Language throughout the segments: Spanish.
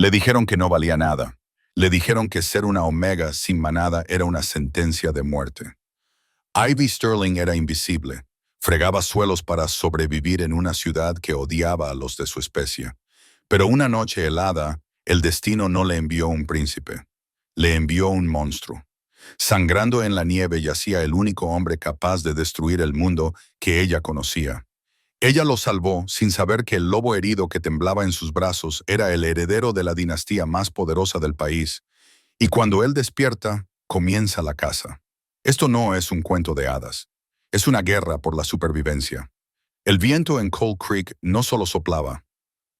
Le dijeron que no valía nada. Le dijeron que ser una omega sin manada era una sentencia de muerte. Ivy Sterling era invisible. Fregaba suelos para sobrevivir en una ciudad que odiaba a los de su especie. Pero una noche helada, el destino no le envió un príncipe. Le envió un monstruo. Sangrando en la nieve yacía el único hombre capaz de destruir el mundo que ella conocía. Ella lo salvó sin saber que el lobo herido que temblaba en sus brazos era el heredero de la dinastía más poderosa del país. Y cuando él despierta, comienza la caza. Esto no es un cuento de hadas. Es una guerra por la supervivencia. El viento en Cold Creek no solo soplaba,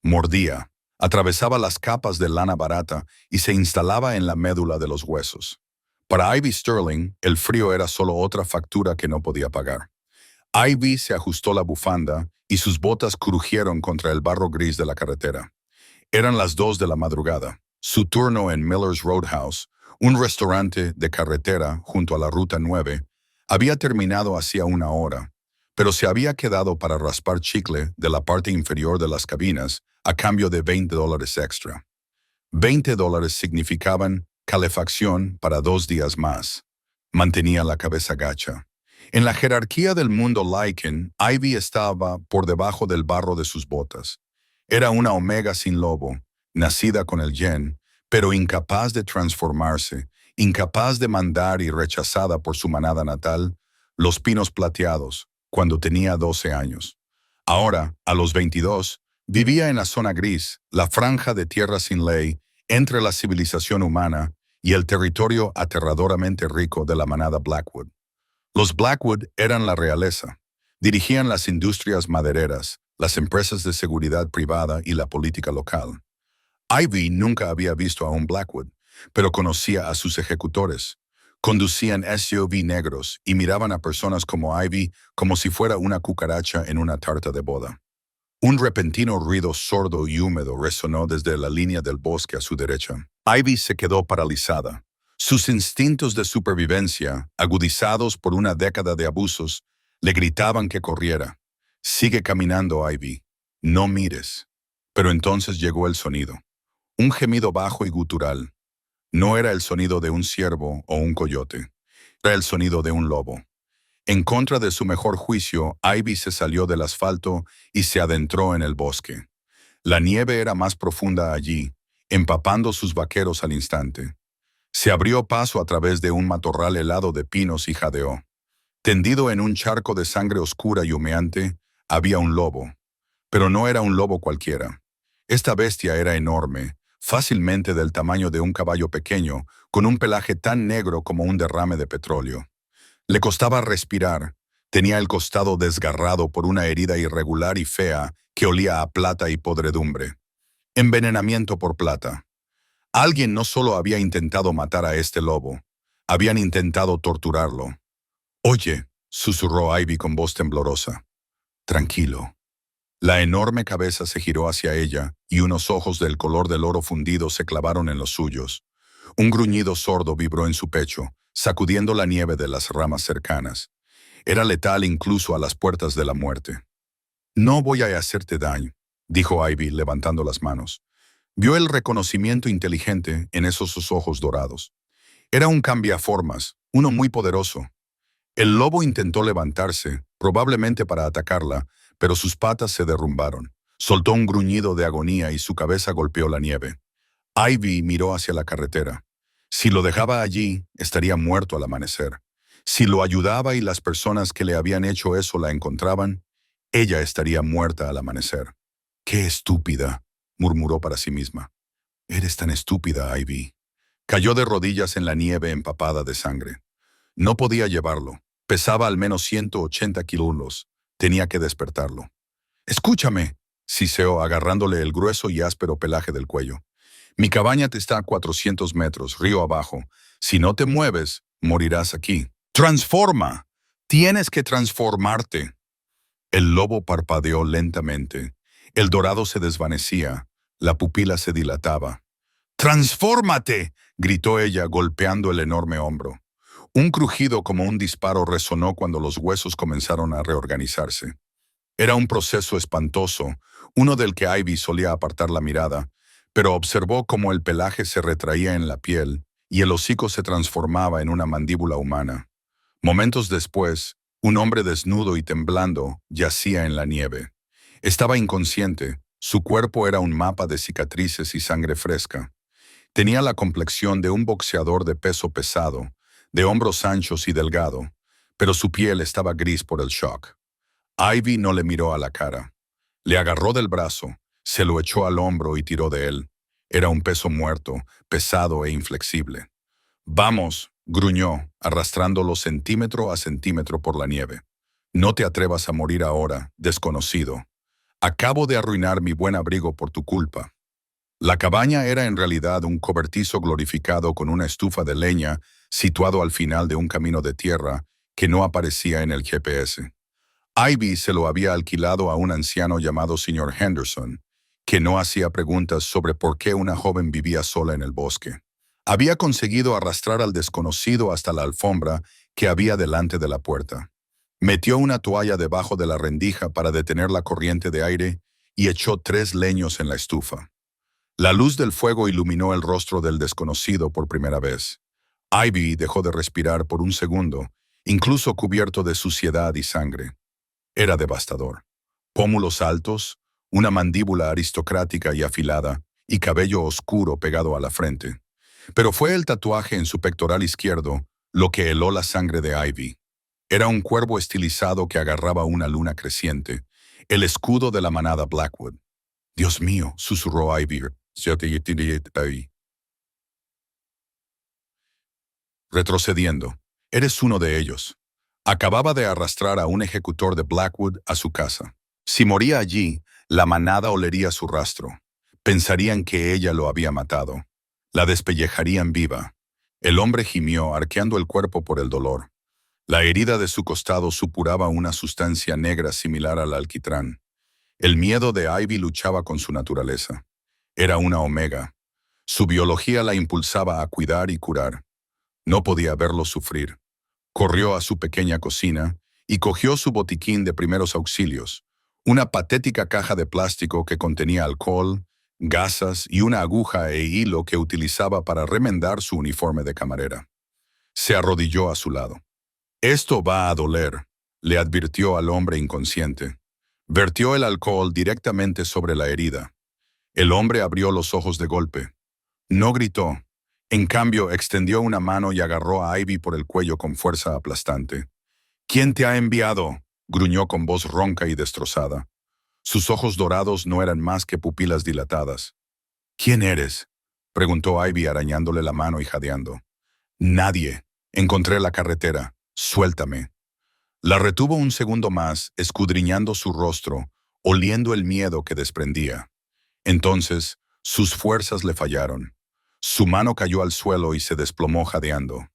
mordía, atravesaba las capas de lana barata y se instalaba en la médula de los huesos. Para Ivy Sterling, el frío era solo otra factura que no podía pagar. Ivy se ajustó la bufanda y sus botas crujieron contra el barro gris de la carretera. Eran las 2 de la madrugada. Su turno en Miller's Roadhouse, un restaurante de carretera junto a la Ruta 9, había terminado hacía una hora, pero se había quedado para raspar chicle de la parte inferior de las cabinas a cambio de $20 extra. $20 significaban calefacción para 2 días más. Mantenía la cabeza gacha. En la jerarquía del mundo Lycan, Ivy estaba por debajo del barro de sus botas. Era una omega sin lobo, nacida con el yen, pero incapaz de transformarse, incapaz de mandar y rechazada por su manada natal, los pinos plateados, cuando tenía 12 años. Ahora, a los 22, vivía en la zona gris, la franja de tierra sin ley, entre la civilización humana y el territorio aterradoramente rico de la manada Blackwood. Los Blackwood eran la realeza. Dirigían las industrias madereras, las empresas de seguridad privada y la política local. Ivy nunca había visto a un Blackwood, pero conocía a sus ejecutores. Conducían SUV negros y miraban a personas como Ivy como si fuera una cucaracha en una tarta de boda. Un repentino ruido sordo y húmedo resonó desde la línea del bosque a su derecha. Ivy se quedó paralizada. Sus instintos de supervivencia, agudizados por una década de abusos, le gritaban que corriera. Sigue caminando, Ivy. No mires. Pero entonces llegó el sonido. Un gemido bajo y gutural. No era el sonido de un ciervo o un coyote. Era el sonido de un lobo. En contra de su mejor juicio, Ivy se salió del asfalto y se adentró en el bosque. La nieve era más profunda allí, empapando sus vaqueros al instante. Se abrió paso a través de un matorral helado de pinos y jadeó. Tendido en un charco de sangre oscura y humeante, había un lobo. Pero no era un lobo cualquiera. Esta bestia era enorme, fácilmente del tamaño de un caballo pequeño, con un pelaje tan negro como un derrame de petróleo. Le costaba respirar, tenía el costado desgarrado por una herida irregular y fea que olía a plata y podredumbre. Envenenamiento por plata. Alguien no solo había intentado matar a este lobo, habían intentado torturarlo. «Oye», susurró Ivy con voz temblorosa. «Tranquilo». La enorme cabeza se giró hacia ella y unos ojos del color del oro fundido se clavaron en los suyos. Un gruñido sordo vibró en su pecho, sacudiendo la nieve de las ramas cercanas. Era letal incluso a las puertas de la muerte. «No voy a hacerte daño», dijo Ivy levantando las manos. Vio el reconocimiento inteligente en esos ojos dorados. Era un cambiaformas, uno muy poderoso. El lobo intentó levantarse, probablemente para atacarla, pero sus patas se derrumbaron. Soltó un gruñido de agonía y su cabeza golpeó la nieve. Ivy miró hacia la carretera. Si lo dejaba allí, estaría muerto al amanecer. Si lo ayudaba y las personas que le habían hecho eso la encontraban, ella estaría muerta al amanecer. «Qué estúpida», murmuró para sí misma. «Eres tan estúpida, Ivy». Cayó de rodillas en la nieve empapada de sangre. No podía llevarlo. Pesaba al menos 180 kilos. Tenía que despertarlo. «Escúchame», siseó agarrándole el grueso y áspero pelaje del cuello. «Mi cabaña te está a 400 metros, río abajo. Si no te mueves, morirás aquí. ¡Transforma! Tienes que transformarte». El lobo parpadeó lentamente. El dorado se desvanecía. La pupila se dilataba. «¡Transfórmate!», gritó ella golpeando el enorme hombro. Un crujido como un disparo resonó cuando los huesos comenzaron a reorganizarse. Era un proceso espantoso, uno del que Ivy solía apartar la mirada, pero observó cómo el pelaje se retraía en la piel y el hocico se transformaba en una mandíbula humana. Momentos después, un hombre desnudo y temblando yacía en la nieve. Estaba inconsciente, su cuerpo era un mapa de cicatrices y sangre fresca. Tenía la complexión de un boxeador de peso pesado, de hombros anchos y delgado, pero su piel estaba gris por el shock. Ivy no le miró a la cara. Le agarró del brazo, se lo echó al hombro y tiró de él. Era un peso muerto, pesado e inflexible. Vamos, gruñó, arrastrándolo centímetro a centímetro por la nieve. No te atrevas a morir ahora, desconocido. Acabo de arruinar mi buen abrigo por tu culpa. La cabaña era en realidad un cobertizo glorificado con una estufa de leña situado al final de un camino de tierra que no aparecía en el GPS. Ivy se lo había alquilado a un anciano llamado señor Henderson, que no hacía preguntas sobre por qué una joven vivía sola en el bosque. Había conseguido arrastrar al desconocido hasta la alfombra que había delante de la puerta. Metió una toalla debajo de la rendija para detener la corriente de aire y echó 3 leños en la estufa. La luz del fuego iluminó el rostro del desconocido por primera vez. Ivy dejó de respirar por un segundo, incluso cubierto de suciedad y sangre. Era devastador. Pómulos altos, una mandíbula aristocrática y afilada, y cabello oscuro pegado a la frente. Pero fue el tatuaje en su pectoral izquierdo lo que heló la sangre de Ivy. Era un cuervo estilizado que agarraba una luna creciente, el escudo de la manada Blackwood. Dios mío, susurró Ivy. Retrocediendo. Eres uno de ellos. Acababa de arrastrar a un ejecutor de Blackwood a su casa. Si moría allí, la manada olería su rastro. Pensarían que ella lo había matado. La despellejarían viva. El hombre gimió, arqueando el cuerpo por el dolor. La herida de su costado supuraba una sustancia negra similar al alquitrán. El miedo de Ivy luchaba con su naturaleza. Era una omega. Su biología la impulsaba a cuidar y curar. No podía verlo sufrir. Corrió a su pequeña cocina y cogió su botiquín de primeros auxilios, una patética caja de plástico que contenía alcohol, gasas y una aguja e hilo que utilizaba para remendar su uniforme de camarera. Se arrodilló a su lado. Esto va a doler, le advirtió al hombre inconsciente. Vertió el alcohol directamente sobre la herida. El hombre abrió los ojos de golpe. No gritó. En cambio, extendió una mano y agarró a Ivy por el cuello con fuerza aplastante. ¿Quién te ha enviado?, gruñó con voz ronca y destrozada. Sus ojos dorados no eran más que pupilas dilatadas. ¿Quién eres?, preguntó Ivy arañándole la mano y jadeando. Nadie. Encontré la carretera. Suéltame. La retuvo un segundo más, escudriñando su rostro, oliendo el miedo que desprendía. Entonces, sus fuerzas le fallaron. Su mano cayó al suelo y se desplomó jadeando.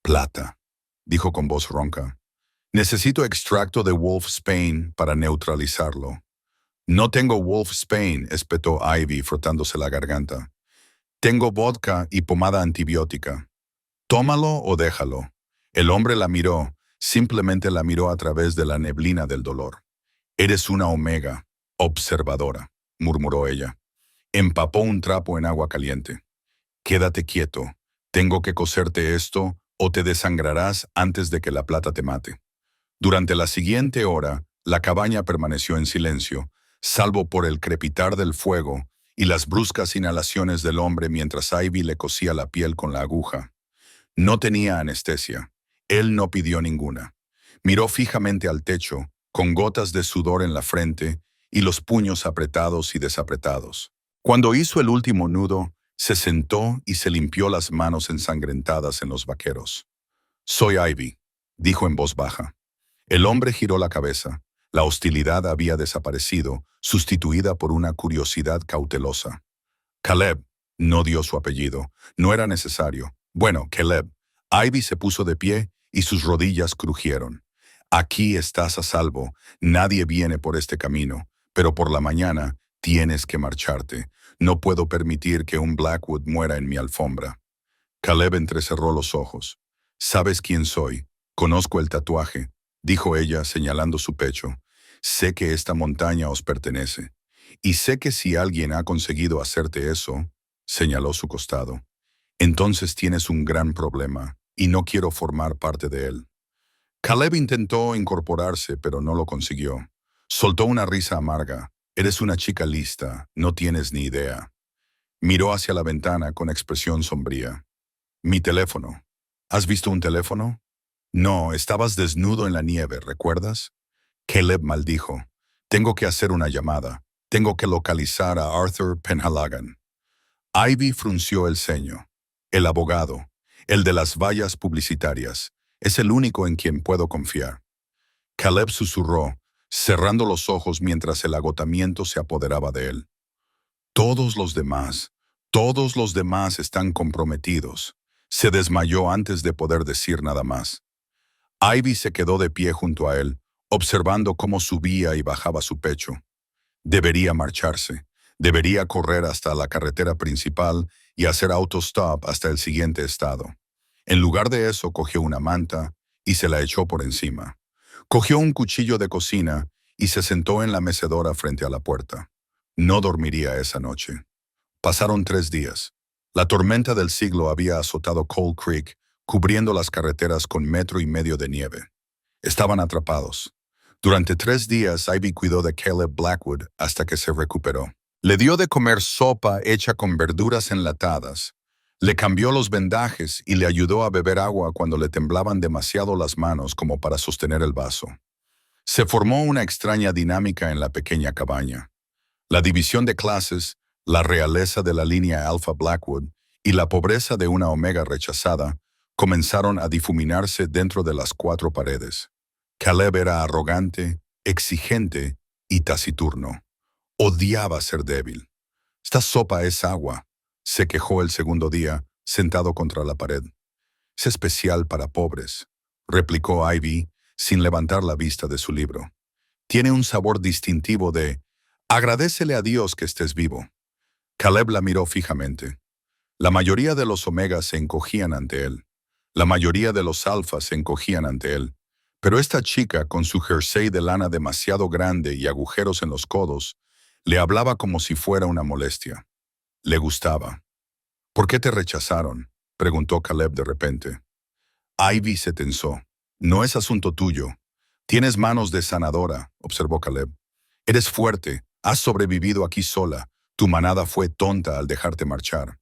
Plata, dijo con voz ronca. Necesito extracto de Wolfsbane para neutralizarlo. No tengo Wolfsbane, espetó Ivy frotándose la garganta. Tengo vodka y pomada antibiótica. Tómalo o déjalo. El hombre la miró, simplemente la miró a través de la neblina del dolor. Eres una omega, observadora, murmuró ella. Empapó un trapo en agua caliente. Quédate quieto. Tengo que coserte esto o te desangrarás antes de que la plata te mate. Durante la siguiente hora, la cabaña permaneció en silencio, salvo por el crepitar del fuego y las bruscas inhalaciones del hombre mientras Ivy le cosía la piel con la aguja. No tenía anestesia. Él no pidió ninguna. Miró fijamente al techo, con gotas de sudor en la frente y los puños apretados y desapretados. Cuando hizo el último nudo, se sentó y se limpió las manos ensangrentadas en los vaqueros. Soy Ivy, dijo en voz baja. El hombre giró la cabeza. La hostilidad había desaparecido, sustituida por una curiosidad cautelosa. Caleb, no dio su apellido. No era necesario. Bueno, Caleb. Ivy se puso de pie y sus rodillas crujieron. Aquí estás a salvo. Nadie viene por este camino, pero por la mañana tienes que marcharte. No puedo permitir que un Blackwood muera en mi alfombra. Caleb entrecerró los ojos. ¿Sabes quién soy? Conozco el tatuaje, dijo ella señalando su pecho. Sé que esta montaña os pertenece. Y sé que si alguien ha conseguido hacerte eso, señaló su costado, entonces tienes un gran problema y no quiero formar parte de él. Caleb intentó incorporarse, pero no lo consiguió. Soltó una risa amarga. Eres una chica lista, no tienes ni idea. Miró hacia la ventana con expresión sombría. Mi teléfono. ¿Has visto un teléfono? No, estabas desnudo en la nieve, ¿recuerdas? Caleb maldijo. Tengo que hacer una llamada. Tengo que localizar a Arthur Penhalagan. Ivy frunció el ceño. El abogado, el de las vallas publicitarias, es el único en quien puedo confiar. Caleb susurró, cerrando los ojos mientras el agotamiento se apoderaba de él. Todos todos los demás están comprometidos. Se desmayó antes de poder decir nada más. Ivy se quedó de pie junto a él, observando cómo subía y bajaba su pecho. Debería marcharse. Debería correr hasta la carretera principal y hacer autostop hasta el siguiente estado. En lugar de eso, cogió una manta y se la echó por encima. Cogió un cuchillo de cocina y se sentó en la mecedora frente a la puerta. No dormiría esa noche. Pasaron 3 días. La tormenta del siglo había azotado Cold Creek, cubriendo las carreteras con 1,5 metros de nieve. Estaban atrapados. Durante 3 días, Ivy cuidó de Caleb Blackwood hasta que se recuperó. Le dio de comer sopa hecha con verduras enlatadas. Le cambió los vendajes y le ayudó a beber agua cuando le temblaban demasiado las manos como para sostener el vaso. Se formó una extraña dinámica en la pequeña cabaña. La división de clases, la realeza de la línea Alpha Blackwood y la pobreza de una Omega rechazada comenzaron a difuminarse dentro de las 4 paredes. Caleb era arrogante, exigente y taciturno. Odiaba ser débil. «Esta sopa es agua», se quejó el segundo día, sentado contra la pared. «Es especial para pobres», replicó Ivy, sin levantar la vista de su libro. «Tiene un sabor distintivo de agradécele a Dios que estés vivo». Caleb la miró fijamente. La mayoría de los omegas se encogían ante él. La mayoría de los alfas se encogían ante él. Pero esta chica, con su jersey de lana demasiado grande y agujeros en los codos, le hablaba como si fuera una molestia. Le gustaba. «¿Por qué te rechazaron?», preguntó Caleb de repente. Ivy se tensó. «No es asunto tuyo. Tienes manos de sanadora», observó Caleb. «Eres fuerte. Has sobrevivido aquí sola. Tu manada fue tonta al dejarte marchar».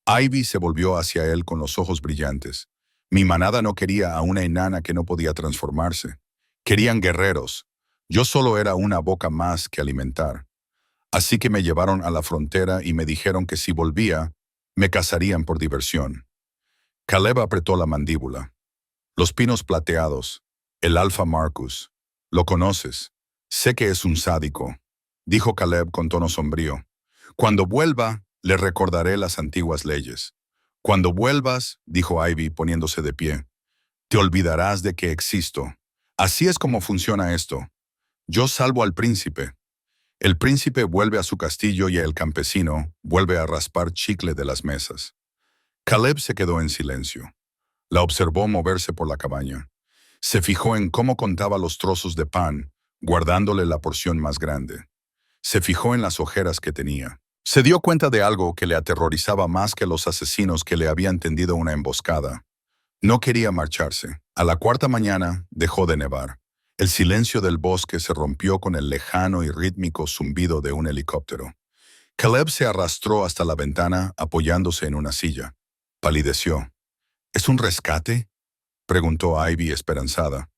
Ivy se volvió hacia él con los ojos brillantes. «Mi manada no quería a una enana que no podía transformarse. Querían guerreros. Yo solo era una boca más que alimentar. Así que me llevaron a la frontera y me dijeron que si volvía, me cazarían por diversión». Caleb apretó la mandíbula. «Los pinos plateados, el Alpha Marcus. Lo conoces. Sé que es un sádico», dijo Caleb con tono sombrío. «Cuando vuelva, le recordaré las antiguas leyes». «Cuando vuelvas», dijo Ivy poniéndose de pie, «te olvidarás de que existo. Así es como funciona esto. Yo salvo al príncipe. El príncipe vuelve a su castillo y el campesino vuelve a raspar chicle de las mesas». Caleb se quedó en silencio. La observó moverse por la cabaña. Se fijó en cómo contaba los trozos de pan, guardándole la porción más grande. Se fijó en las ojeras que tenía. Se dio cuenta de algo que le aterrorizaba más que los asesinos que le habían tendido una emboscada. No quería marcharse. A la 4ª mañana dejó de nevar. El silencio del bosque se rompió con el lejano y rítmico zumbido de un helicóptero. Caleb se arrastró hasta la ventana apoyándose en una silla. Palideció. «¿Es un rescate?», preguntó Ivy esperanzada.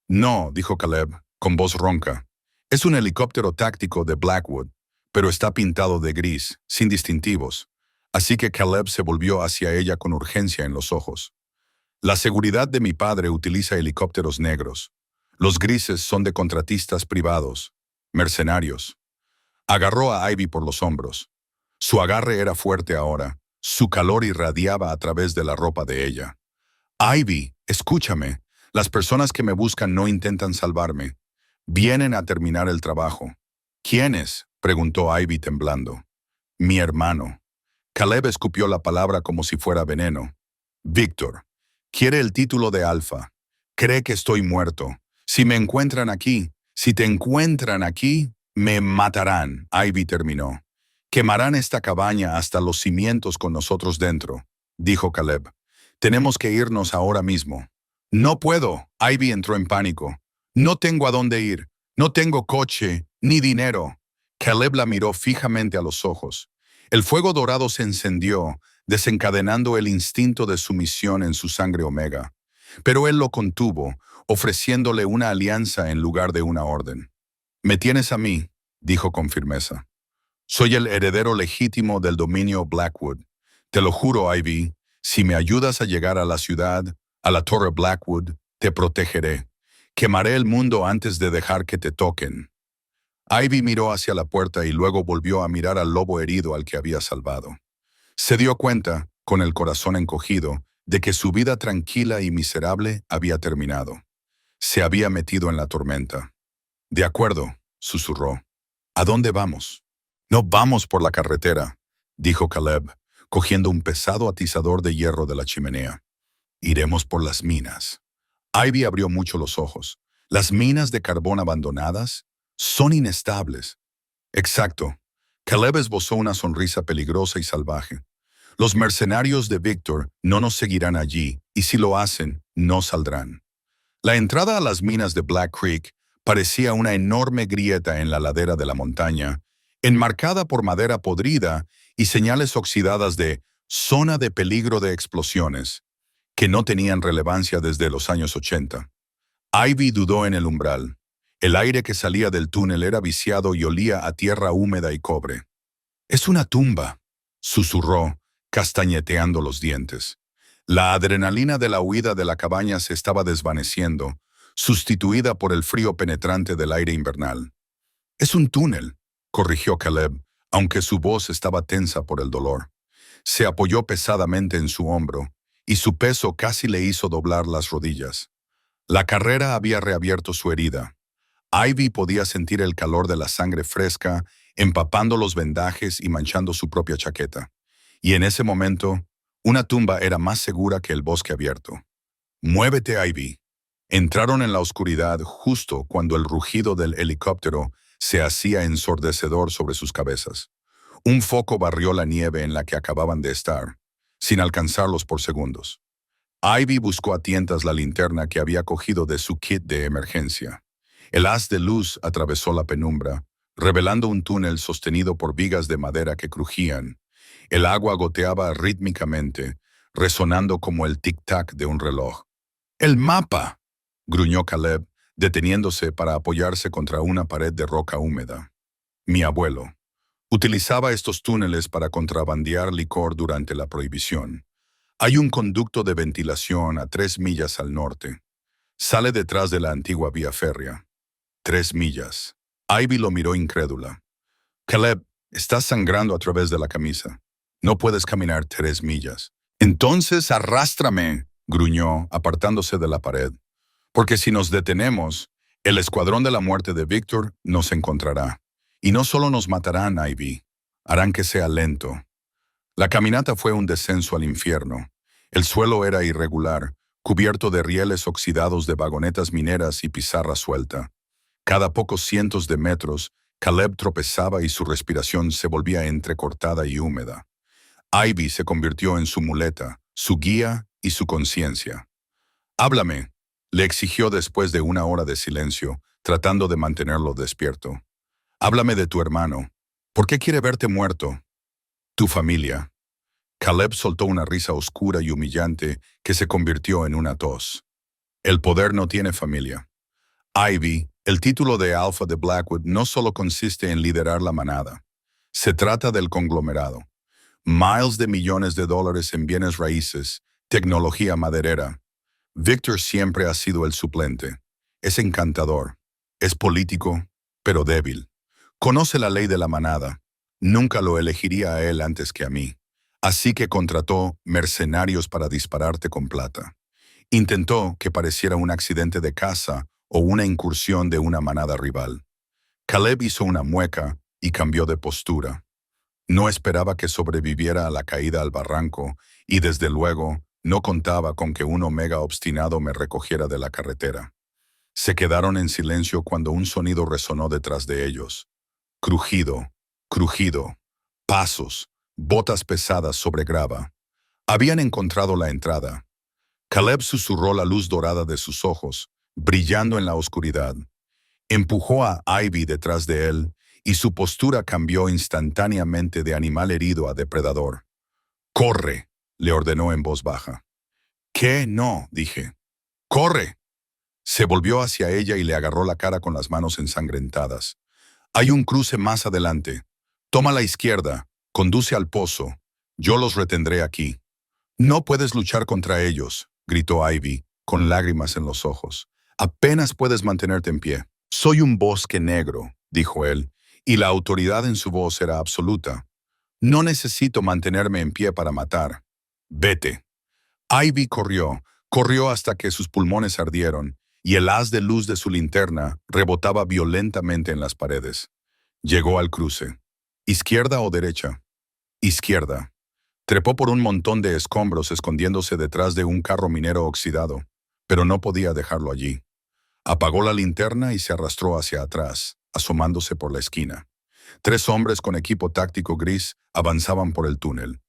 «No», dijo Caleb, con voz ronca. «Es un helicóptero táctico de Blackwood, pero está pintado de gris, sin distintivos». Así que Caleb se volvió hacia ella con urgencia en los ojos. «La seguridad de mi padre utiliza helicópteros negros. Los grises son de contratistas privados, mercenarios». Agarró a Ivy por los hombros. Su agarre era fuerte ahora. Su calor irradiaba a través de la ropa de ella. «Ivy, escúchame. Las personas que me buscan no intentan salvarme. Vienen a terminar el trabajo». «¿Quiénes?», preguntó Ivy temblando. «Mi hermano». Caleb escupió la palabra como si fuera veneno. «Víctor. Quiere el título de Alfa. Cree que estoy muerto. Si me encuentran aquí, si te encuentran aquí, Me matarán, Ivy terminó. Quemarán esta cabaña hasta los cimientos con nosotros dentro, dijo Caleb. Tenemos que irnos ahora mismo. No puedo, Ivy entró en pánico. No tengo a dónde ir. No tengo coche, ni dinero. Caleb la miró fijamente a los ojos. El fuego dorado se encendió, desencadenando el instinto de sumisión en su sangre omega. Pero él lo contuvo, ofreciéndole una alianza en lugar de una orden. Me tienes a mí, dijo con firmeza. Soy el heredero legítimo del dominio Blackwood. Te lo juro, Ivy, si me ayudas a llegar a la ciudad, a la torre Blackwood, te protegeré. Quemaré el mundo antes de dejar que te toquen. Ivy miró hacia la puerta y luego volvió a mirar al lobo herido al que había salvado. Se dio cuenta, con el corazón encogido, de que su vida tranquila y miserable había terminado. Se había metido en la tormenta. De acuerdo, susurró. ¿A dónde vamos? No vamos por la carretera, dijo Caleb, cogiendo un pesado atizador de hierro de la chimenea. Iremos por las minas. Ivy abrió mucho los ojos. Las minas de carbón abandonadas son inestables. Exacto. Caleb esbozó una sonrisa peligrosa y salvaje. Los mercenarios de Victor no nos seguirán allí, y si lo hacen, no saldrán. La entrada a las minas de Black Creek parecía una enorme grieta en la ladera de la montaña, enmarcada por madera podrida y señales oxidadas de zona de peligro de explosiones, que no tenían relevancia desde los años 80. Ivy dudó en el umbral. El aire que salía del túnel era viciado y olía a tierra húmeda y cobre. «Es una tumba», susurró, castañeteando los dientes. La adrenalina de la huida de la cabaña se estaba desvaneciendo, sustituida por el frío penetrante del aire invernal. «Es un túnel», corrigió Caleb, aunque su voz estaba tensa por el dolor. Se apoyó pesadamente en su hombro, y su peso casi le hizo doblar las rodillas. La carrera había reabierto su herida. Ivy podía sentir el calor de la sangre fresca, empapando los vendajes y manchando su propia chaqueta. Y en ese momento, una tumba era más segura que el bosque abierto. «Muévete, Ivy». Entraron en la oscuridad justo cuando el rugido del helicóptero se hacía ensordecedor sobre sus cabezas. Un foco barrió la nieve en la que acababan de estar, sin alcanzarlos por segundos. Ivy buscó a tientas la linterna que había cogido de su kit de emergencia. El haz de luz atravesó la penumbra, revelando un túnel sostenido por vigas de madera que crujían. El agua goteaba rítmicamente, resonando como el tic-tac de un reloj. «¡El mapa!», gruñó Caleb, deteniéndose para apoyarse contra una pared de roca húmeda. «Mi abuelo utilizaba estos túneles para contrabandear licor durante la prohibición. Hay un conducto de ventilación a 3 millas al norte. Sale detrás de la antigua vía férrea. 3 millas. Ivy lo miró incrédula. «Caleb, estás sangrando a través de la camisa. No puedes caminar 3 millas. Entonces arrástrame», gruñó, apartándose de la pared. «Porque si nos detenemos, el escuadrón de la muerte de Victor nos encontrará. Y no solo nos matarán, Ivy, harán que sea lento». La caminata fue un descenso al infierno. El suelo era irregular, cubierto de rieles oxidados de vagonetas mineras y pizarra suelta. Cada pocos cientos de metros, Caleb tropezaba y su respiración se volvía entrecortada y húmeda. Ivy se convirtió en su muleta, su guía y su conciencia. «Háblame», le exigió después de una hora de silencio, tratando de mantenerlo despierto. «Háblame de tu hermano. ¿Por qué quiere verte muerto?» «Tu familia». Caleb soltó una risa oscura y humillante que se convirtió en una tos. «El poder no tiene familia. Ivy, el título de Alpha de Blackwood no solo consiste en liderar la manada. Se trata del conglomerado. Miles de millones de dólares en bienes raíces, tecnología maderera. Victor siempre ha sido el suplente. Es encantador. Es político, pero débil. Conoce la ley de la manada. Nunca lo elegiría a él antes que a mí. Así que contrató mercenarios para dispararte con plata. Intentó que pareciera un accidente de caza o una incursión de una manada rival. Caleb hizo una mueca y cambió de postura. No esperaba que sobreviviera a la caída al barranco y desde luego no contaba con que un omega obstinado me recogiera de la carretera. Se quedaron en silencio cuando un sonido resonó detrás de ellos. Crujido, crujido, pasos, botas pesadas sobre grava. Habían encontrado la entrada. Caleb susurró la luz dorada de sus ojos, brillando en la oscuridad. Empujó a Ivy detrás de él, y su postura cambió instantáneamente de animal herido a depredador. «¡Corre!», le ordenó en voz baja. «¿Qué? No», dije. «¡Corre!». Se volvió hacia ella y le agarró la cara con las manos ensangrentadas. «Hay un cruce más adelante. Toma la izquierda, conduce al pozo. Yo los retendré aquí». «No puedes luchar contra ellos», gritó Ivy, con lágrimas en los ojos. «Apenas puedes mantenerte en pie». «Soy un bosque negro», dijo él, y la autoridad en su voz era absoluta. «No necesito mantenerme en pie para matar. Vete». Ivy corrió hasta que sus pulmones ardieron, y el haz de luz de su linterna rebotaba violentamente en las paredes. Llegó al cruce. ¿Izquierda o derecha? Izquierda. Trepó por un montón de escombros escondiéndose detrás de un carro minero oxidado, pero no podía dejarlo allí. Apagó la linterna y se arrastró hacia atrás, asomándose por la esquina. 3 hombres con equipo táctico gris avanzaban por el túnel.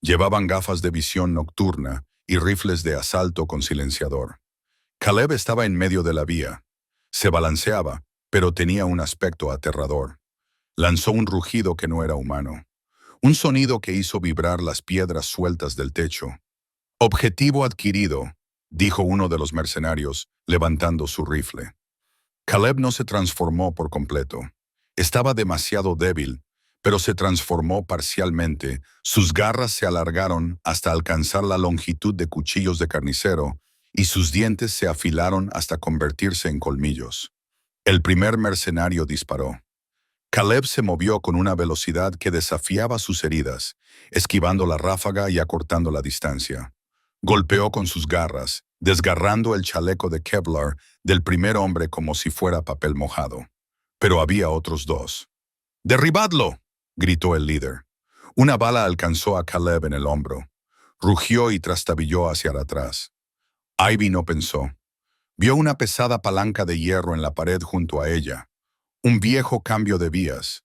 Llevaban gafas de visión nocturna y rifles de asalto con silenciador. Caleb estaba en medio de la vía. Se balanceaba, pero tenía un aspecto aterrador. Lanzó un rugido que no era humano. Un sonido que hizo vibrar las piedras sueltas del techo. «Objetivo adquirido», dijo uno de los mercenarios, levantando su rifle. Caleb no se transformó por completo. Estaba demasiado débil, pero se transformó parcialmente. Sus garras se alargaron hasta alcanzar la longitud de cuchillos de carnicero y sus dientes se afilaron hasta convertirse en colmillos. El primer mercenario disparó. Caleb se movió con una velocidad que desafiaba sus heridas, esquivando la ráfaga y acortando la distancia. Golpeó con sus garras, desgarrando el chaleco de Kevlar del primer hombre como si fuera papel mojado. Pero había otros 2. «¡Derribadlo!», gritó el líder. Una bala alcanzó a Caleb en el hombro. Rugió y trastabilló hacia atrás. Ivy no pensó. Vio una pesada palanca de hierro en la pared junto a ella. Un viejo cambio de vías.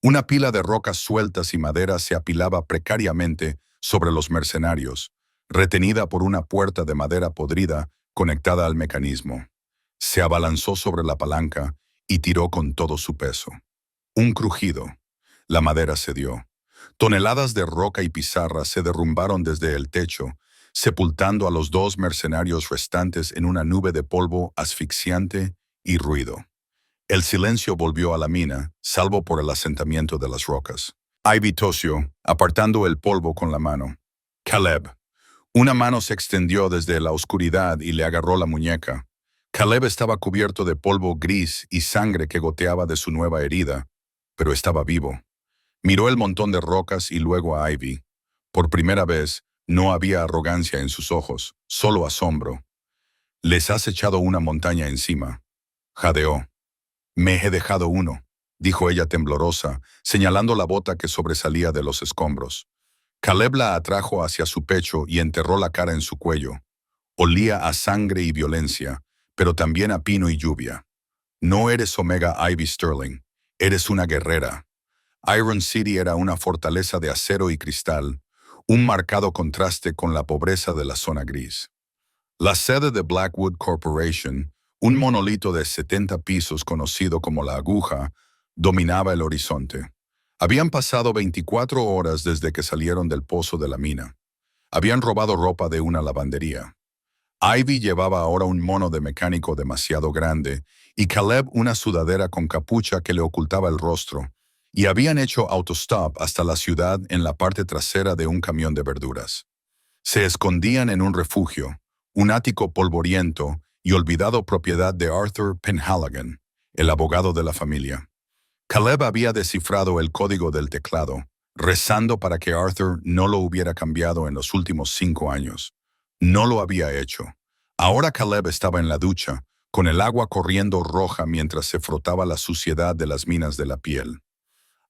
Una pila de rocas sueltas y madera se apilaba precariamente sobre los mercenarios, retenida por una puerta de madera podrida conectada al mecanismo. Se abalanzó sobre la palanca y tiró con todo su peso. Un crujido. La madera cedió. Toneladas de roca y pizarra se derrumbaron desde el techo, sepultando a los 2 mercenarios restantes en una nube de polvo asfixiante y ruido. El silencio volvió a la mina, salvo por el asentamiento de las rocas. Ivy tosió, apartando el polvo con la mano. «Caleb». Una mano se extendió desde la oscuridad y le agarró la muñeca. Caleb estaba cubierto de polvo gris y sangre que goteaba de su nueva herida, pero estaba vivo. Miró el montón de rocas y luego a Ivy. Por primera vez, no había arrogancia en sus ojos, solo asombro. «Les has echado una montaña encima», jadeó. «Me he dejado uno», dijo ella temblorosa, señalando la bota que sobresalía de los escombros. Caleb la atrajo hacia su pecho y enterró la cara en su cuello. Olía a sangre y violencia, pero también a pino y lluvia. «No eres Omega Ivy Sterling, eres una guerrera». Iron City era una fortaleza de acero y cristal, un marcado contraste con la pobreza de la zona gris. La sede de Blackwood Corporation, un monolito de 70 pisos conocido como la Aguja, dominaba el horizonte. Habían pasado 24 horas desde que salieron del pozo de la mina. Habían robado ropa de una lavandería. Ivy llevaba ahora un mono de mecánico demasiado grande y Caleb una sudadera con capucha que le ocultaba el rostro, y habían hecho autostop hasta la ciudad en la parte trasera de un camión de verduras. Se escondían en un refugio, un ático polvoriento y olvidado propiedad de Arthur Penhaligon, el abogado de la familia. Caleb había descifrado el código del teclado, rezando para que Arthur no lo hubiera cambiado en los últimos 5 años. No lo había hecho. Ahora Caleb estaba en la ducha, con el agua corriendo roja mientras se frotaba la suciedad de las minas de la piel.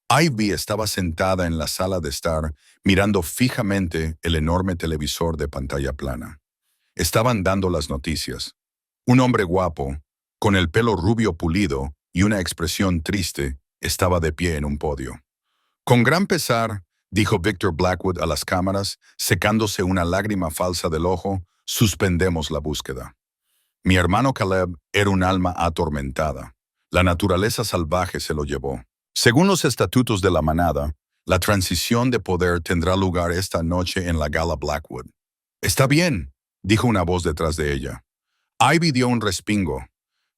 Ivy estaba sentada en la sala de estar, mirando fijamente el enorme televisor de pantalla plana. Estaban dando las noticias. Un hombre guapo, con el pelo rubio pulido y una expresión triste, estaba de pie en un podio. Con gran pesar, dijo Victor Blackwood a las cámaras, secándose una lágrima falsa del ojo, suspendemos la búsqueda. Mi hermano Caleb era un alma atormentada. La naturaleza salvaje se lo llevó. Según los estatutos de la manada, la transición de poder tendrá lugar esta noche en la gala Blackwood. Está bien, dijo una voz detrás de ella. Ivy dio un respingo.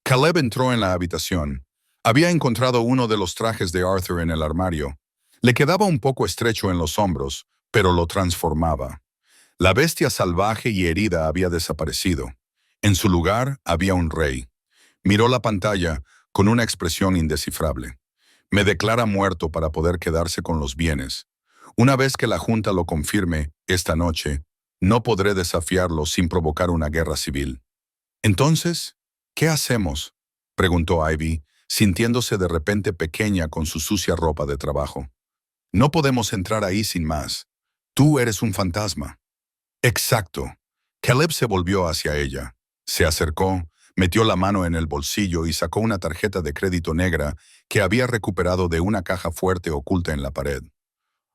Caleb entró en la habitación. Había encontrado uno de los trajes de Arthur en el armario. Le quedaba un poco estrecho en los hombros, pero lo transformaba. La bestia salvaje y herida había desaparecido. En su lugar había un rey. Miró la pantalla con una expresión indescifrable. Me declara muerto para poder quedarse con los bienes. Una vez que la Junta lo confirme esta noche, no podré desafiarlo sin provocar una guerra civil. Entonces, ¿qué hacemos?, preguntó Ivy, sintiéndose de repente pequeña con su sucia ropa de trabajo. No podemos entrar ahí sin más. Tú eres un fantasma. Exacto. Caleb se volvió hacia ella. Se acercó, metió la mano en el bolsillo y sacó una tarjeta de crédito negra que había recuperado de una caja fuerte oculta en la pared.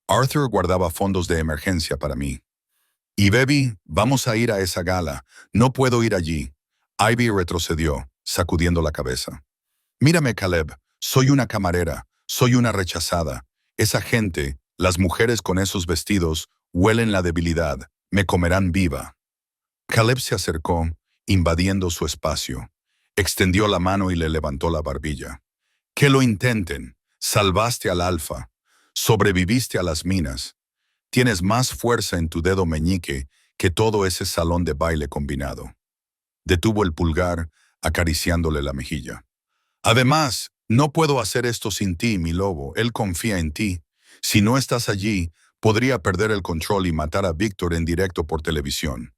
Arthur guardaba fondos de emergencia para mí. Y Baby, vamos a ir a esa gala. No puedo ir allí. Ivy retrocedió, sacudiendo la cabeza. Mírame, Caleb. Soy una camarera. Soy una rechazada. Esa gente, las mujeres con esos vestidos, huelen la debilidad. Me comerán viva. Caleb se acercó, invadiendo su espacio. Extendió la mano y le levantó la barbilla. Que lo intenten. Salvaste al alfa. Sobreviviste a las minas. Tienes más fuerza en tu dedo meñique que todo ese salón de baile combinado. Detuvo el pulgar, acariciándole la mejilla. Además, no puedo hacer esto sin ti, mi lobo. Él confía en ti. Si no estás allí, podría perder el control y matar a Víctor en directo por televisión.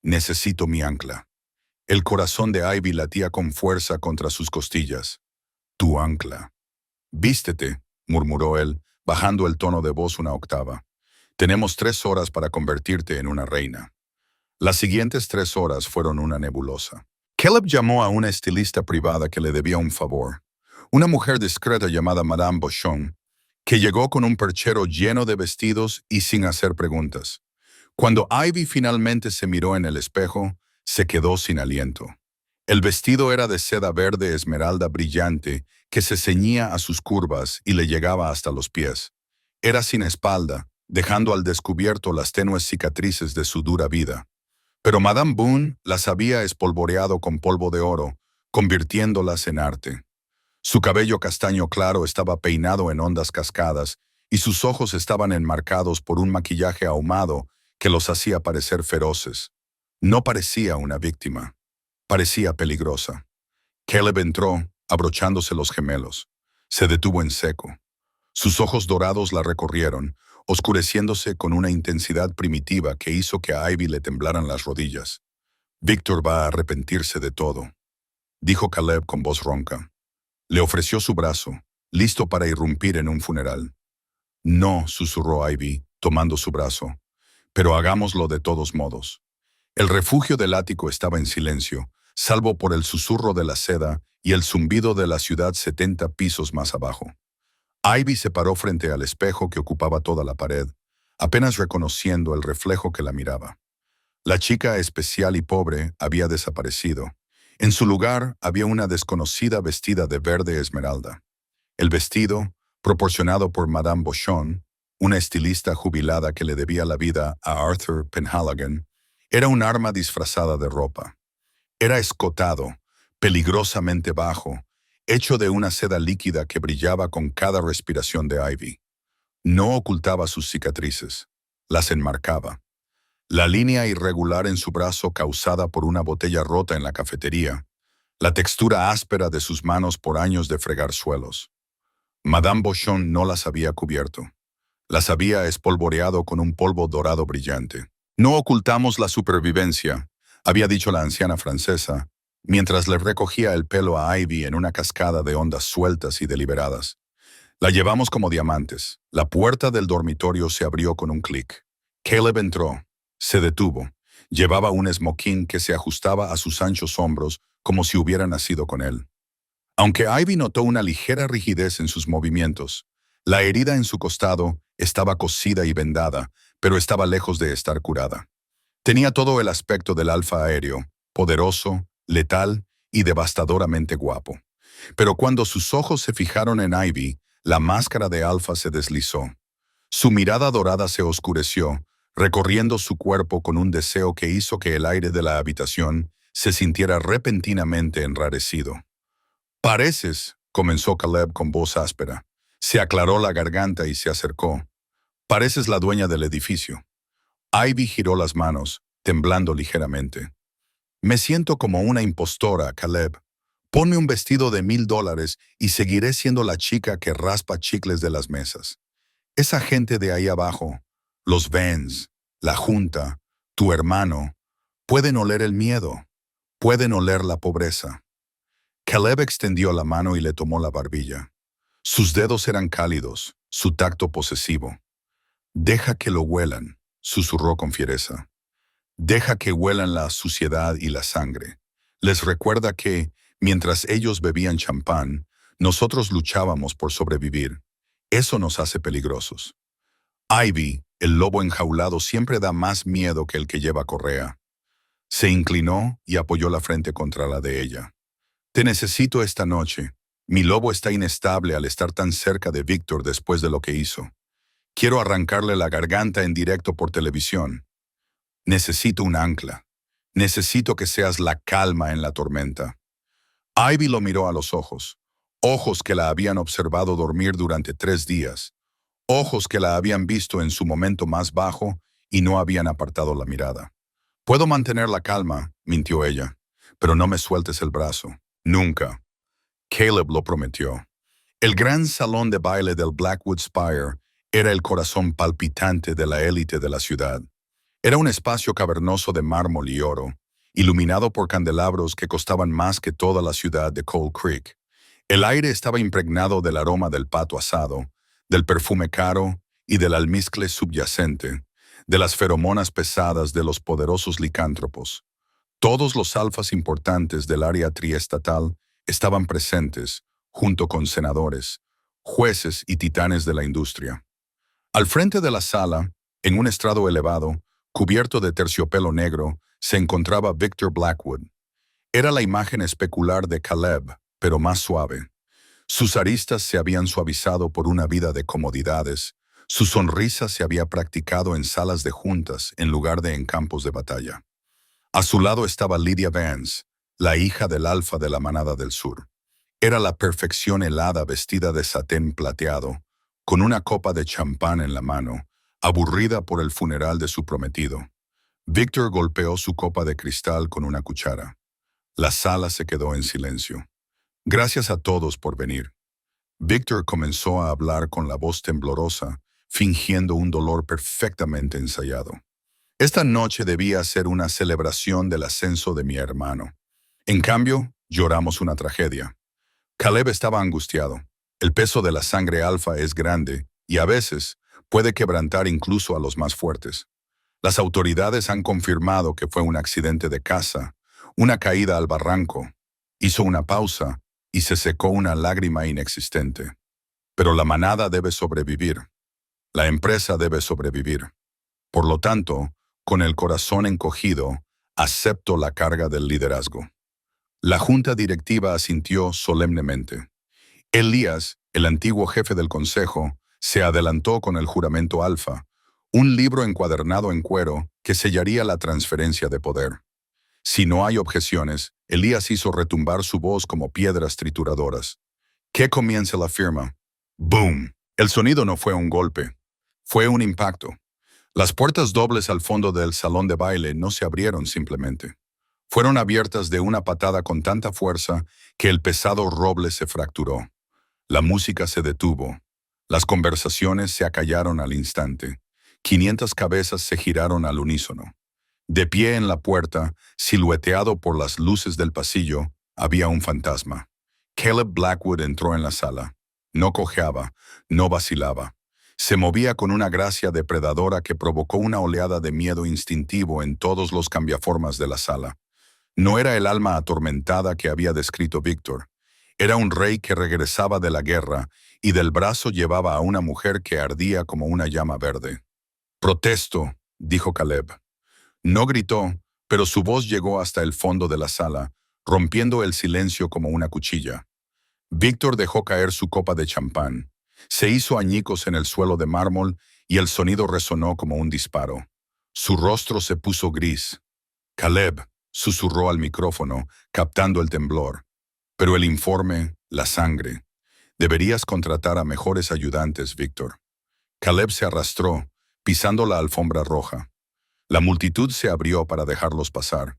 Necesito mi ancla. El corazón de Ivy latía con fuerza contra sus costillas. Tu ancla. Vístete, murmuró él, bajando el tono de voz una octava. Tenemos 3 horas para convertirte en una reina. Las siguientes 3 horas fueron una nebulosa. Caleb llamó a una estilista privada que le debía un favor. Una mujer discreta llamada Madame Beauchamp, que llegó con un perchero lleno de vestidos y sin hacer preguntas. Cuando Ivy finalmente se miró en el espejo, se quedó sin aliento. El vestido era de seda verde esmeralda brillante que se ceñía a sus curvas y le llegaba hasta los pies. Era sin espalda, dejando al descubierto las tenues cicatrices de su dura vida. Pero Madame Boone las había espolvoreado con polvo de oro, convirtiéndolas en arte. Su cabello castaño claro estaba peinado en hondas cascadas y sus ojos estaban enmarcados por un maquillaje ahumado que los hacía parecer feroces. No parecía una víctima. Parecía peligrosa. Caleb entró, abrochándose los gemelos. Se detuvo en seco. Sus ojos dorados la recorrieron, oscureciéndose con una intensidad primitiva que hizo que a Ivy le temblaran las rodillas. Víctor va a arrepentirse de todo, dijo Caleb con voz ronca. Le ofreció su brazo, listo para irrumpir en un funeral. No, susurró Ivy, tomando su brazo, pero hagámoslo de todos modos. El refugio del ático estaba en silencio, salvo por el susurro de la seda y el zumbido de la ciudad 70 pisos más abajo. Ivy se paró frente al espejo que ocupaba toda la pared, apenas reconociendo el reflejo que la miraba. La chica especial y pobre había desaparecido. En su lugar había una desconocida vestida de verde esmeralda. El vestido, proporcionado por Madame Beauchamp, una estilista jubilada que le debía la vida a Arthur Penhaligon, era un arma disfrazada de ropa. Era escotado, peligrosamente bajo, hecho de una seda líquida que brillaba con cada respiración de Ivy. No ocultaba sus cicatrices, las enmarcaba. La línea irregular en su brazo causada por una botella rota en la cafetería, la textura áspera de sus manos por años de fregar suelos. Madame Beauchamp no las había cubierto. Las había espolvoreado con un polvo dorado brillante. No ocultamos la supervivencia, había dicho la anciana francesa, mientras le recogía el pelo a Ivy en una cascada de ondas sueltas y deliberadas. La llevamos como diamantes. La puerta del dormitorio se abrió con un clic. Caleb entró. Se detuvo. Llevaba un smoking que se ajustaba a sus anchos hombros como si hubiera nacido con él. Aunque Ivy notó una ligera rigidez en sus movimientos, la herida en su costado estaba cosida y vendada, pero estaba lejos de estar curada. Tenía todo el aspecto del alfa aéreo, poderoso, letal y devastadoramente guapo. Pero cuando sus ojos se fijaron en Ivy, la máscara de alfa se deslizó. Su mirada dorada se oscureció, recorriendo su cuerpo con un deseo que hizo que el aire de la habitación se sintiera repentinamente enrarecido. «Pareces», comenzó Caleb con voz áspera. Se aclaró la garganta y se acercó. «Pareces la dueña del edificio». Ivy giró las manos, temblando ligeramente. «Me siento como una impostora, Caleb. Ponme un vestido de $1000 y seguiré siendo la chica que raspa chicles de las mesas. Esa gente de ahí abajo, los Vans, la Junta, tu hermano, pueden oler el miedo, pueden oler la pobreza». Caleb extendió la mano y le tomó la barbilla. Sus dedos eran cálidos, su tacto posesivo. «Deja que lo huelan», susurró con fiereza. «Deja que huelan la suciedad y la sangre. Les recuerda que, mientras ellos bebían champán, nosotros luchábamos por sobrevivir. Eso nos hace peligrosos». Ivy, el lobo enjaulado, siempre da más miedo que el que lleva correa. Se inclinó y apoyó la frente contra la de ella. «Te necesito esta noche. Mi lobo está inestable al estar tan cerca de Víctor después de lo que hizo. Quiero arrancarle la garganta en directo por televisión. Necesito un ancla. Necesito que seas la calma en la tormenta». Ivy lo miró a los ojos, ojos que la habían observado dormir durante 3 días, ojos que la habían visto en su momento más bajo y no habían apartado la mirada. «Puedo mantener la calma», mintió ella, «pero no me sueltes el brazo. Nunca». Caleb lo prometió. El gran salón de baile del Blackwood Spire era el corazón palpitante de la élite de la ciudad. Era un espacio cavernoso de mármol y oro, iluminado por candelabros que costaban más que toda la ciudad de Cold Creek. El aire estaba impregnado del aroma del pato asado, del perfume caro y del almizcle subyacente, de las feromonas pesadas de los poderosos licántropos. Todos los alfas importantes del área triestatal estaban presentes, junto con senadores, jueces y titanes de la industria. Al frente de la sala, en un estrado elevado, cubierto de terciopelo negro, se encontraba Victor Blackwood. Era la imagen especular de Caleb, pero más suave. Sus aristas se habían suavizado por una vida de comodidades. Su sonrisa se había practicado en salas de juntas en lugar de en campos de batalla. A su lado estaba Lydia Vance, la hija del alfa de la manada del sur. Era la perfección helada vestida de satén plateado, con una copa de champán en la mano, aburrida por el funeral de su prometido. Victor golpeó su copa de cristal con una cuchara. La sala se quedó en silencio. «Gracias a todos por venir». Victor comenzó a hablar con la voz temblorosa, fingiendo un dolor perfectamente ensayado. «Esta noche debía ser una celebración del ascenso de mi hermano. En cambio, lloramos una tragedia». Caleb estaba angustiado. El peso de la sangre alfa es grande y a veces puede quebrantar incluso a los más fuertes. Las autoridades han confirmado que fue un accidente de caza, una caída al barranco. Hizo una pausa y se secó una lágrima inexistente. «Pero la manada debe sobrevivir. La empresa debe sobrevivir. Por lo tanto, con el corazón encogido, acepto la carga del liderazgo». La junta directiva asintió solemnemente. Elías, el antiguo jefe del consejo, se adelantó con el juramento alfa, un libro encuadernado en cuero que sellaría la transferencia de poder. Si no hay objeciones, Elías hizo retumbar su voz como piedras trituradoras. «Que comience la firma». ¡Boom! El sonido no fue un golpe, fue un impacto. Las puertas dobles al fondo del salón de baile no se abrieron simplemente. Fueron abiertas de una patada con tanta fuerza que el pesado roble se fracturó. La música se detuvo. Las conversaciones se acallaron al instante. 500 cabezas se giraron al unísono. De pie en la puerta, silueteado por las luces del pasillo, había un fantasma. Caleb Blackwood entró en la sala. No cojeaba, no vacilaba. Se movía con una gracia depredadora que provocó una oleada de miedo instintivo en todos los cambiaformas de la sala. No era el alma atormentada que había descrito Víctor. Era un rey que regresaba de la guerra y del brazo llevaba a una mujer que ardía como una llama verde. «Protesto», dijo Caleb. No gritó, pero su voz llegó hasta el fondo de la sala, rompiendo el silencio como una cuchilla. Víctor dejó caer su copa de champán. Se hizo añicos en el suelo de mármol y el sonido resonó como un disparo. Su rostro se puso gris. «Caleb», susurró al micrófono, captando el temblor. «Pero el informe, la sangre. Deberías contratar a mejores ayudantes, Víctor». Caleb se arrastró, pisando la alfombra roja. La multitud se abrió para dejarlos pasar.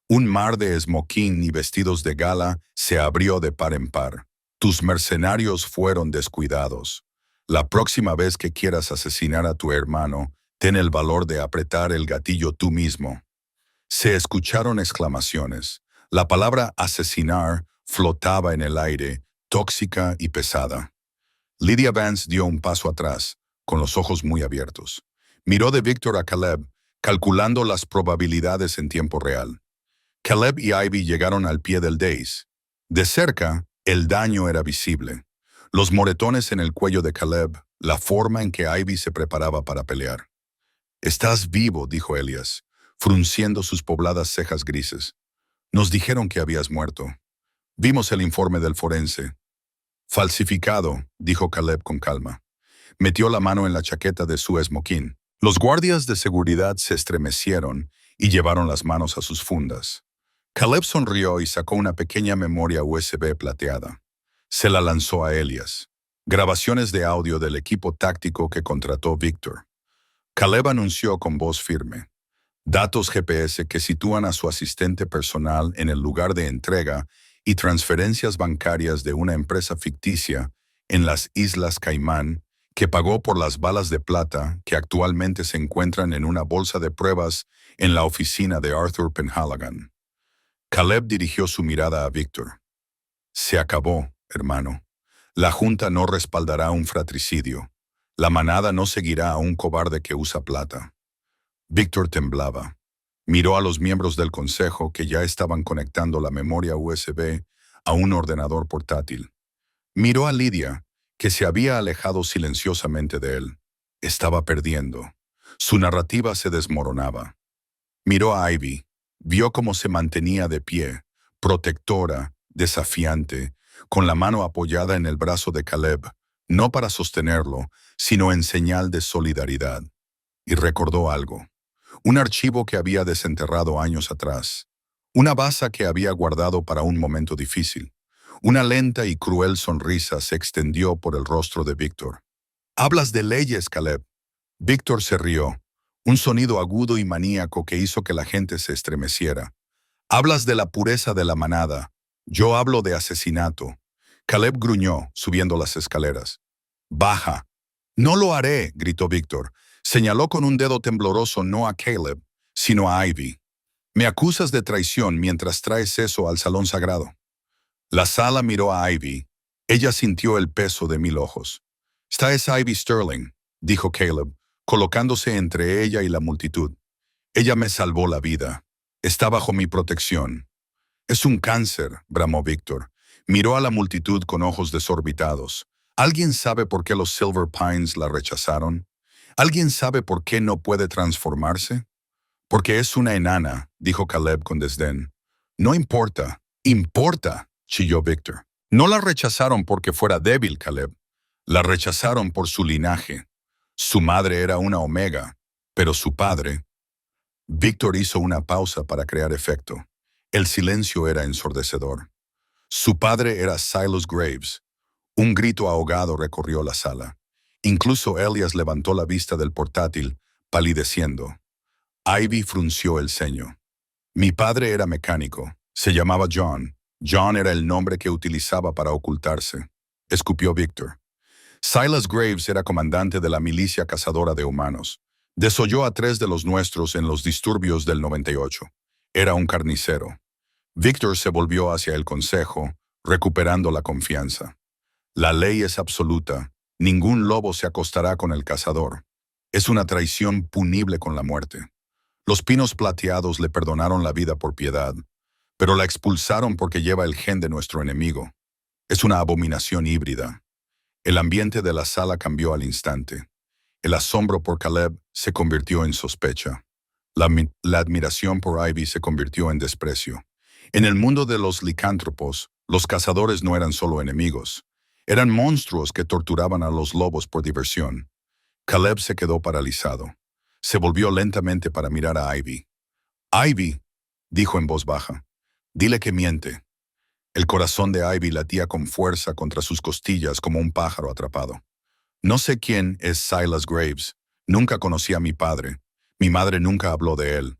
Un mar de esmoquín y vestidos de gala se abrió de par en par. «Tus mercenarios fueron descuidados. La próxima vez que quieras asesinar a tu hermano, ten el valor de apretar el gatillo tú mismo». Se escucharon exclamaciones. La palabra asesinar flotaba en el aire, tóxica y pesada. Lydia Vance dio un paso atrás, con los ojos muy abiertos. Miró de Víctor a Caleb, calculando las probabilidades en tiempo real. Caleb y Ivy llegaron al pie del dais. De cerca, el daño era visible. Los moretones en el cuello de Caleb, la forma en que Ivy se preparaba para pelear. «Estás vivo», dijo Elias, frunciendo sus pobladas cejas grises. «Nos dijeron que habías muerto. Vimos el informe del forense». «Falsificado», dijo Caleb con calma. Metió la mano en la chaqueta de su esmoquín. Los guardias de seguridad se estremecieron y llevaron las manos a sus fundas. Caleb sonrió y sacó una pequeña memoria USB plateada. Se la lanzó a Elias. Grabaciones de audio del equipo táctico que contrató Víctor. Caleb anunció con voz firme. Datos GPS que sitúan a su asistente personal en el lugar de entrega y transferencias bancarias de una empresa ficticia en las Islas Caimán que pagó por las balas de plata que actualmente se encuentran en una bolsa de pruebas en la oficina de Arthur Penhaligon. Caleb dirigió su mirada a Víctor. «Se acabó, hermano. La Junta no respaldará un fratricidio. La manada no seguirá a un cobarde que usa plata». Víctor temblaba. Miró a los miembros del consejo que ya estaban conectando la memoria USB a un ordenador portátil. Miró a Lydia, que se había alejado silenciosamente de él. Estaba perdiendo. Su narrativa se desmoronaba. Miró a Ivy. Vio cómo se mantenía de pie, protectora, desafiante, con la mano apoyada en el brazo de Caleb, no para sostenerlo, sino en señal de solidaridad. Y recordó algo. Un archivo que había desenterrado años atrás. Una basa que había guardado para un momento difícil. Una lenta y cruel sonrisa se extendió por el rostro de Víctor. «Hablas de leyes, Caleb». Víctor se rió. Un sonido agudo y maníaco que hizo que la gente se estremeciera. «Hablas de la pureza de la manada. Yo hablo de asesinato». Caleb gruñó, subiendo las escaleras. «Baja». «No lo haré», gritó Víctor. Señaló con un dedo tembloroso no a Caleb, sino a Ivy. «Me acusas de traición mientras traes eso al salón sagrado». La sala miró a Ivy. Ella sintió el peso de 1000 ojos. «Esta es Ivy Sterling», dijo Caleb, colocándose entre ella y la multitud. «Ella me salvó la vida. Está bajo mi protección». «Es un cáncer», bramó Víctor. Miró a la multitud con ojos desorbitados. ¿Alguien sabe por qué los Silver Pines la rechazaron? ¿Alguien sabe por qué no puede transformarse? «Porque es una enana», dijo Caleb con desdén. «No importa». «Importa», chilló Víctor. «No la rechazaron porque fuera débil, Caleb. La rechazaron por su linaje. Su madre era una omega, pero su padre...» Víctor hizo una pausa para crear efecto. El silencio era ensordecedor. «Su padre era Silas Graves». Un grito ahogado recorrió la sala. Incluso Elias levantó la vista del portátil, palideciendo. Ivy frunció el ceño. «Mi padre era mecánico. Se llamaba John. John era el nombre que utilizaba para ocultarse», escupió Víctor. «Silas Graves era comandante de la milicia cazadora de humanos. Desolló a 3 de los nuestros en los disturbios del 98. Era un carnicero». Víctor se volvió hacia el consejo, recuperando la confianza. «La ley es absoluta. Ningún lobo se acostará con el cazador. Es una traición punible con la muerte. Los pinos plateados le perdonaron la vida por piedad, pero la expulsaron porque lleva el gen de nuestro enemigo. Es una abominación híbrida. El ambiente de la sala cambió al instante. El asombro por Caleb se convirtió en sospecha. La admiración por Ivy se convirtió en desprecio. En el mundo de los licántropos, los cazadores no eran solo enemigos. Eran monstruos que torturaban a los lobos por diversión. Caleb se quedó paralizado. Se volvió lentamente para mirar a Ivy. «Ivy», dijo en voz baja, «dile que miente». El corazón de Ivy latía con fuerza contra sus costillas como un pájaro atrapado. «No sé quién es Silas Graves. Nunca conocí a mi padre. Mi madre nunca habló de él».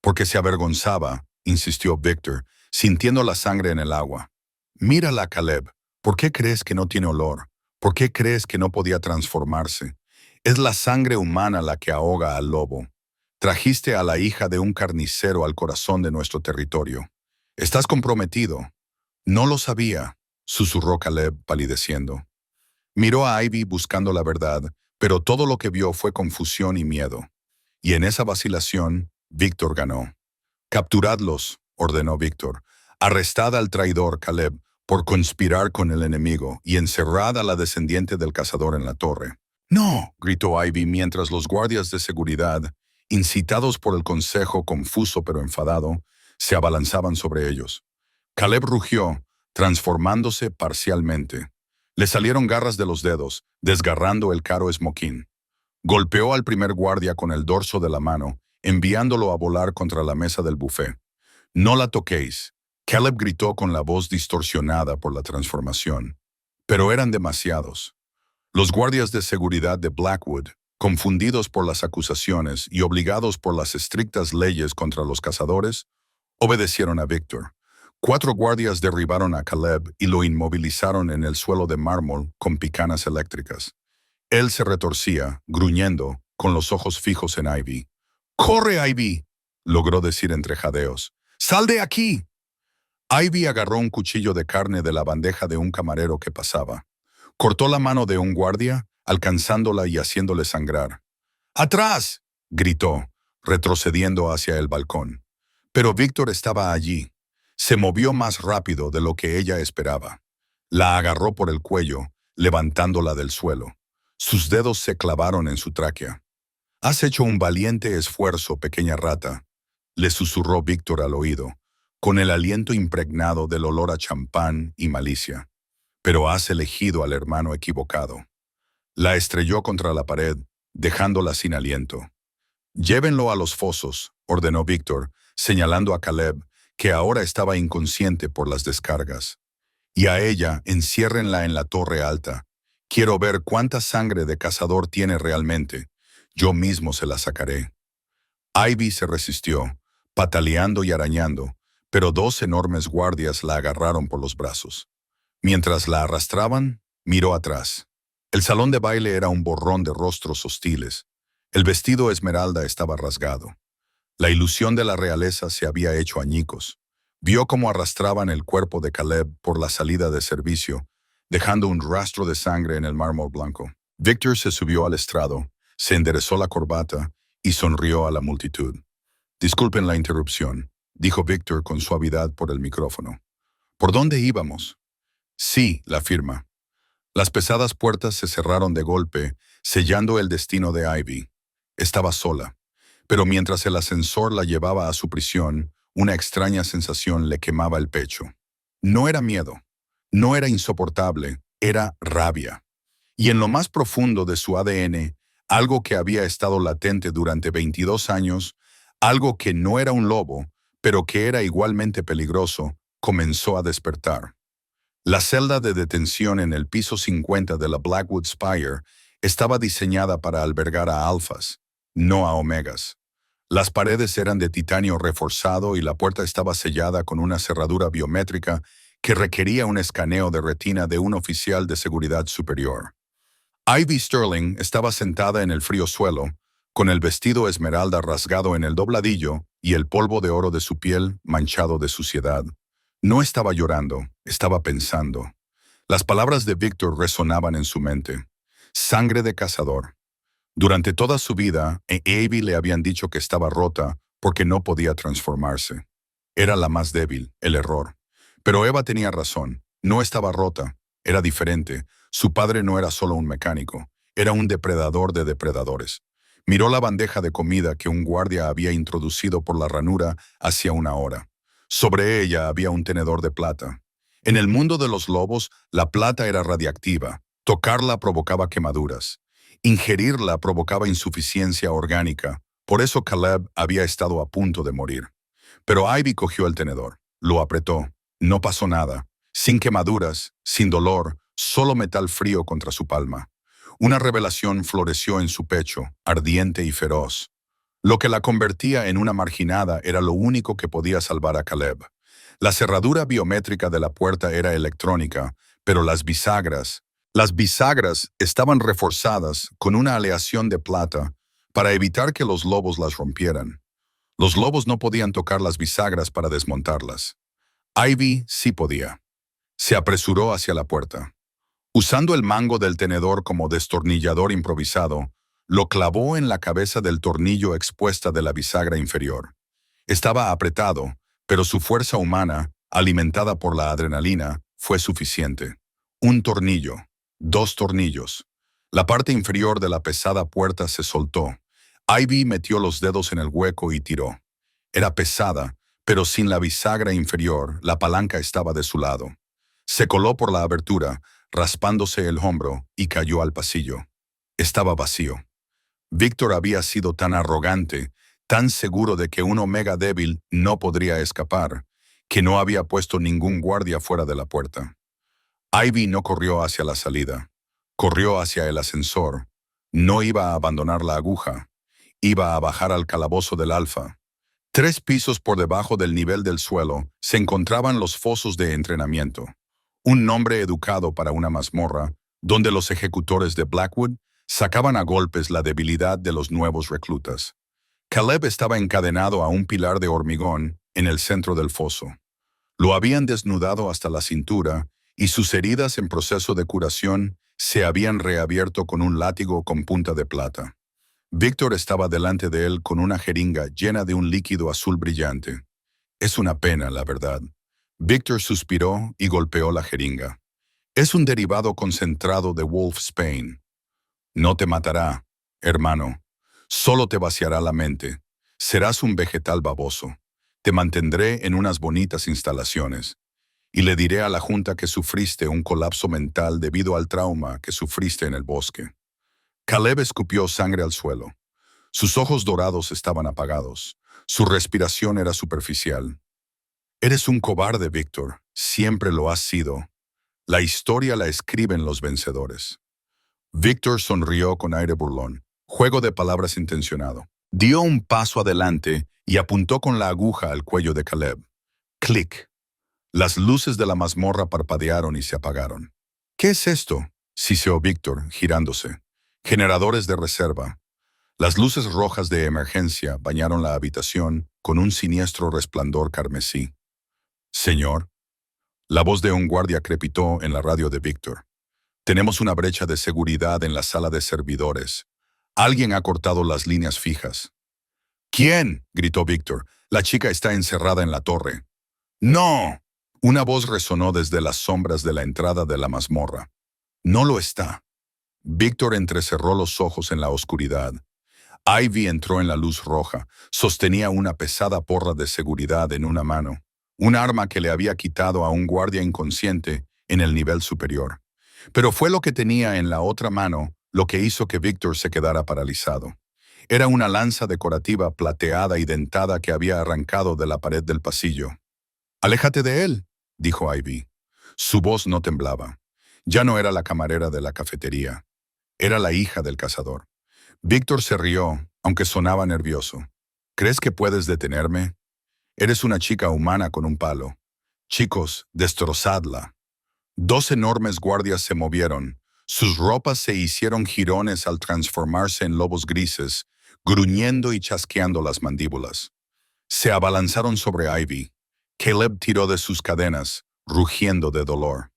«Porque se avergonzaba», insistió Victor, sintiendo la sangre en el agua. «Mírala, Caleb. ¿Por qué crees que no tiene olor? ¿Por qué crees que no podía transformarse? Es la sangre humana la que ahoga al lobo. Trajiste a la hija de un carnicero al corazón de nuestro territorio. Estás comprometido». «No lo sabía», susurró Caleb, palideciendo. Miró a Ivy buscando la verdad, pero todo lo que vio fue confusión y miedo. Y en esa vacilación, Víctor ganó. «Capturadlos», ordenó Víctor. «Arrestad al traidor Caleb por conspirar con el enemigo y encerrad a la descendiente del cazador en la torre». «No», gritó Ivy mientras los guardias de seguridad, incitados por el consejo confuso pero enfadado, se abalanzaban sobre ellos. Caleb rugió, transformándose parcialmente. Le salieron garras de los dedos, desgarrando el caro esmoquín. Golpeó al primer guardia con el dorso de la mano, enviándolo a volar contra la mesa del buffet. «No la toquéis», Caleb gritó con la voz distorsionada por la transformación. Pero eran demasiados. Los guardias de seguridad de Blackwood, confundidos por las acusaciones y obligados por las estrictas leyes contra los cazadores, obedecieron a Victor. 4 guardias derribaron a Caleb y lo inmovilizaron en el suelo de mármol con picanas eléctricas. Él se retorcía, gruñendo, con los ojos fijos en Ivy. «¡Corre, Ivy!», logró decir entre jadeos. «¡Sal de aquí!». Ivy agarró un cuchillo de carne de la bandeja de un camarero que pasaba. Cortó la mano de un guardia, alcanzándola y haciéndole sangrar. «¡Atrás!», gritó, retrocediendo hacia el balcón. Pero Víctor estaba allí. Se movió más rápido de lo que ella esperaba. La agarró por el cuello, levantándola del suelo. Sus dedos se clavaron en su tráquea. «Has hecho un valiente esfuerzo, pequeña rata», le susurró Víctor al oído, con el aliento impregnado del olor a champán y malicia. «Pero has elegido al hermano equivocado». La estrelló contra la pared, dejándola sin aliento. «Llévenlo a los fosos», ordenó Víctor, señalando a Caleb, que ahora estaba inconsciente por las descargas. «Y a ella, enciérrenla en la torre alta. Quiero ver cuánta sangre de cazador tiene realmente. Yo mismo se la sacaré». Ivy se resistió, pataleando y arañando, pero 2 enormes guardias la agarraron por los brazos. Mientras la arrastraban, miró atrás. El salón de baile era un borrón de rostros hostiles. El vestido esmeralda estaba rasgado. La ilusión de la realeza se había hecho añicos. Vio cómo arrastraban el cuerpo de Caleb por la salida de servicio, dejando un rastro de sangre en el mármol blanco. Victor se subió al estrado, se enderezó la corbata y sonrió a la multitud. «Disculpen la interrupción», dijo Victor con suavidad por el micrófono. «¿Por dónde íbamos?» «Sí», la firma. Las pesadas puertas se cerraron de golpe, sellando el destino de Ivy. Estaba sola. Pero mientras el ascensor la llevaba a su prisión, una extraña sensación le quemaba el pecho. No era miedo, no era insoportable, era rabia. Y en lo más profundo de su ADN, algo que había estado latente durante 22 años, algo que no era un lobo, pero que era igualmente peligroso, comenzó a despertar. La celda de detención en el piso 50 de la Blackwood Spire estaba diseñada para albergar a alfas, no a omegas. Las paredes eran de titanio reforzado y la puerta estaba sellada con una cerradura biométrica que requería un escaneo de retina de un oficial de seguridad superior. Ivy Sterling estaba sentada en el frío suelo, con el vestido esmeralda rasgado en el dobladillo y el polvo de oro de su piel manchado de suciedad. No estaba llorando, estaba pensando. Las palabras de Victor resonaban en su mente. Sangre de cazador. Durante toda su vida, a Ivy le habían dicho que estaba rota porque no podía transformarse. Era la más débil, el error. Pero Eva tenía razón. No estaba rota, era diferente. Su padre no era solo un mecánico, era un depredador de depredadores. Miró la bandeja de comida que un guardia había introducido por la ranura hacía una hora. Sobre ella había un tenedor de plata. En el mundo de los lobos, la plata era radiactiva. Tocarla provocaba quemaduras. Ingerirla provocaba insuficiencia orgánica. Por eso Caleb había estado a punto de morir. Pero Ivy cogió el tenedor, lo apretó. No pasó nada. Sin quemaduras, sin dolor, solo metal frío contra su palma. Una revelación floreció en su pecho, ardiente y feroz. Lo que la convertía en una marginada era lo único que podía salvar a Caleb. La cerradura biométrica de la puerta era electrónica, pero las bisagras estaban reforzadas con una aleación de plata para evitar que los lobos las rompieran. Los lobos no podían tocar las bisagras para desmontarlas. Ivy sí podía. Se apresuró hacia la puerta. Usando el mango del tenedor como destornillador improvisado, lo clavó en la cabeza del tornillo expuesta de la bisagra inferior. Estaba apretado, pero su fuerza humana, alimentada por la adrenalina, fue suficiente. Un tornillo, dos tornillos. La parte inferior de la pesada puerta se soltó. Ivy metió los dedos en el hueco y tiró. Era pesada, pero sin la bisagra inferior, la palanca estaba de su lado. Se coló por la abertura, raspándose el hombro, y cayó al pasillo. Estaba vacío. Víctor había sido tan arrogante, tan seguro de que un Omega débil no podría escapar, que no había puesto ningún guardia fuera de la puerta. Ivy no corrió hacia la salida. Corrió hacia el ascensor. No iba a abandonar la aguja. Iba a bajar al calabozo del Alfa. 3 pisos por debajo del nivel del suelo se encontraban los fosos de entrenamiento. Un nombre educado para una mazmorra, donde los ejecutores de Blackwood sacaban a golpes la debilidad de los nuevos reclutas. Caleb estaba encadenado a un pilar de hormigón en el centro del foso. Lo habían desnudado hasta la cintura y sus heridas en proceso de curación se habían reabierto con un látigo con punta de plata. Víctor estaba delante de él con una jeringa llena de un líquido azul brillante. Es una pena, la verdad. Víctor suspiró y golpeó la jeringa. Es un derivado concentrado de Wolfsbane. No te matará, hermano. Solo te vaciará la mente. Serás un vegetal baboso. Te mantendré en unas bonitas instalaciones. Y le diré a la Junta que sufriste un colapso mental debido al trauma que sufriste en el bosque. Caleb escupió sangre al suelo. Sus ojos dorados estaban apagados. Su respiración era superficial. Eres un cobarde, Víctor. Siempre lo has sido. La historia la escriben los vencedores. Víctor sonrió con aire burlón. Juego de palabras intencionado. Dio un paso adelante y apuntó con la aguja al cuello de Caleb. Clic. Las luces de la mazmorra parpadearon y se apagaron. ¿Qué es esto?, siseó Víctor, girándose. Generadores de reserva. Las luces rojas de emergencia bañaron la habitación con un siniestro resplandor carmesí. Señor. La voz de un guardia crepitó en la radio de Víctor. Tenemos una brecha de seguridad en la sala de servidores. Alguien ha cortado las líneas fijas. ¿Quién?, gritó Víctor. La chica está encerrada en la torre. ¡No! Una voz resonó desde las sombras de la entrada de la mazmorra. No lo está. Víctor entrecerró los ojos en la oscuridad. Ivy entró en la luz roja. Sostenía una pesada porra de seguridad en una mano. Un arma que le había quitado a un guardia inconsciente en el nivel superior. Pero fue lo que tenía en la otra mano lo que hizo que Víctor se quedara paralizado. Era una lanza decorativa plateada y dentada que había arrancado de la pared del pasillo. «Aléjate de él», dijo Ivy. Su voz no temblaba. Ya no era la camarera de la cafetería. Era la hija del cazador. Víctor se rió, aunque sonaba nervioso. «¿Crees que puedes detenerme? Eres una chica humana con un palo. Chicos, destrozadla». 2 enormes guardias se movieron. Sus ropas se hicieron jirones al transformarse en lobos grises, gruñendo y chasqueando las mandíbulas. Se abalanzaron sobre Ivy. Caleb tiró de sus cadenas, rugiendo de dolor.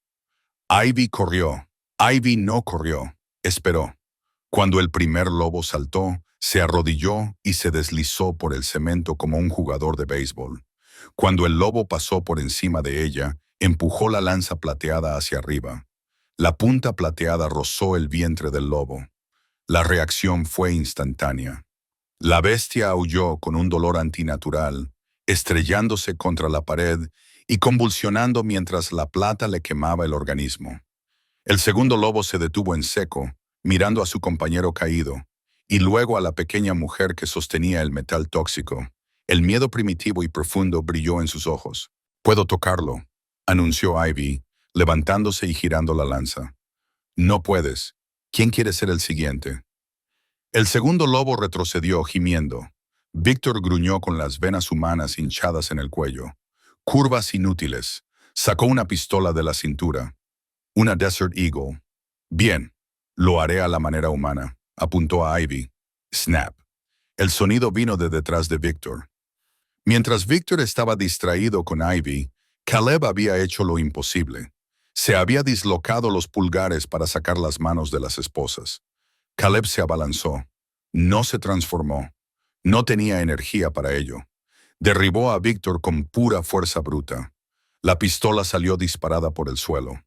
Ivy corrió. Ivy no corrió. Esperó. Cuando el primer lobo saltó, se arrodilló y se deslizó por el cemento como un jugador de béisbol. Cuando el lobo pasó por encima de ella, Empujó la lanza plateada hacia arriba. La punta plateada rozó el vientre del lobo. La reacción fue instantánea. La bestia aulló con un dolor antinatural, estrellándose contra la pared y convulsionando mientras la plata le quemaba el organismo. El segundo lobo se detuvo en seco, mirando a su compañero caído, y luego a la pequeña mujer que sostenía el metal tóxico. El miedo primitivo y profundo brilló en sus ojos. «Puedo tocarlo», anunció Ivy, levantándose y girando la lanza. «No puedes. ¿Quién quiere ser el siguiente?» El segundo lobo retrocedió gimiendo. Víctor gruñó con las venas humanas hinchadas en el cuello. Curvas inútiles. Sacó una pistola de la cintura. Una Desert Eagle. «Bien, lo haré a la manera humana», apuntó a Ivy. Snap. El sonido vino de detrás de Víctor. Mientras Víctor estaba distraído con Ivy, Caleb había hecho lo imposible. Se había dislocado los pulgares para sacar las manos de las esposas. Caleb se abalanzó. No se transformó. No tenía energía para ello. Derribó a Víctor con pura fuerza bruta. La pistola salió disparada por el suelo.